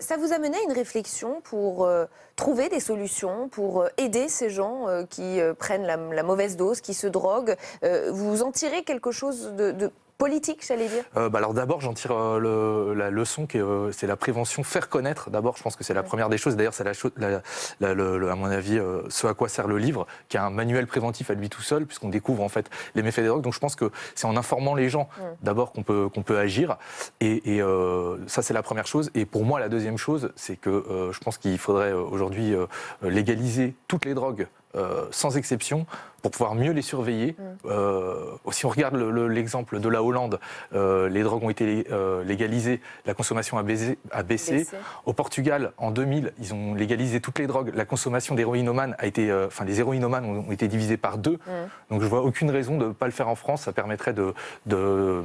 S1: Ça vous a mené à une réflexion pour trouver des solutions, pour aider ces gens qui prennent la mauvaise dose, qui se droguent. Vous en tirez quelque chose de politique, j'allais dire?
S26: Alors d'abord, j'en tire la leçon, c'est la prévention, faire connaître. D'abord, je pense que c'est la première des choses. D'ailleurs, c'est à mon avis ce à quoi sert le livre, qui est un manuel préventif à lui tout seul, puisqu'on découvre en fait les méfaits des drogues. Donc je pense que c'est en informant les gens d'abord qu'on peut agir. Et ça, c'est la première chose. Et pour moi, la deuxième chose, c'est que je pense qu'il faudrait aujourd'hui légaliser toutes les drogues sans exception, pour pouvoir mieux les surveiller. Si on regarde l'exemple de la Hollande, les drogues ont été légalisées, la consommation a baissé. Au Portugal, en 2000, ils ont légalisé toutes les drogues. La consommation d'héroïnomanes les héroïnomanes ont été divisés par 2. Donc je vois aucune raison de ne pas le faire en France. Ça permettrait de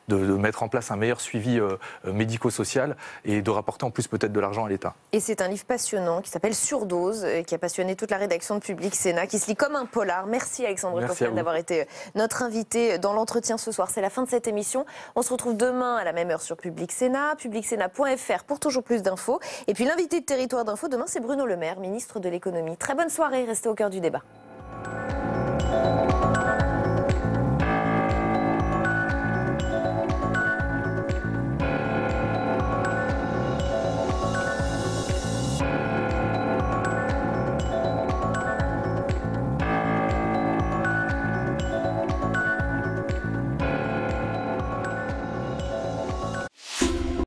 S26: mettre en place un meilleur suivi médico-social et de rapporter en plus peut-être de l'argent à l'État.
S1: Et c'est un livre passionnant qui s'appelle Surdose, qui a passionné toute la rédaction de Public Sénat, qui se lit comme un polar. Bompard. Merci Alexandre Coffin d'avoir été notre invité dans l'entretien ce soir. C'est la fin de cette émission. On se retrouve demain à la même heure sur Public Sénat, publicsénat.fr pour toujours plus d'infos. Et puis l'invité de Territoire d'Info demain, c'est Bruno Le Maire, ministre de l'économie. Très bonne soirée, restez au cœur du débat.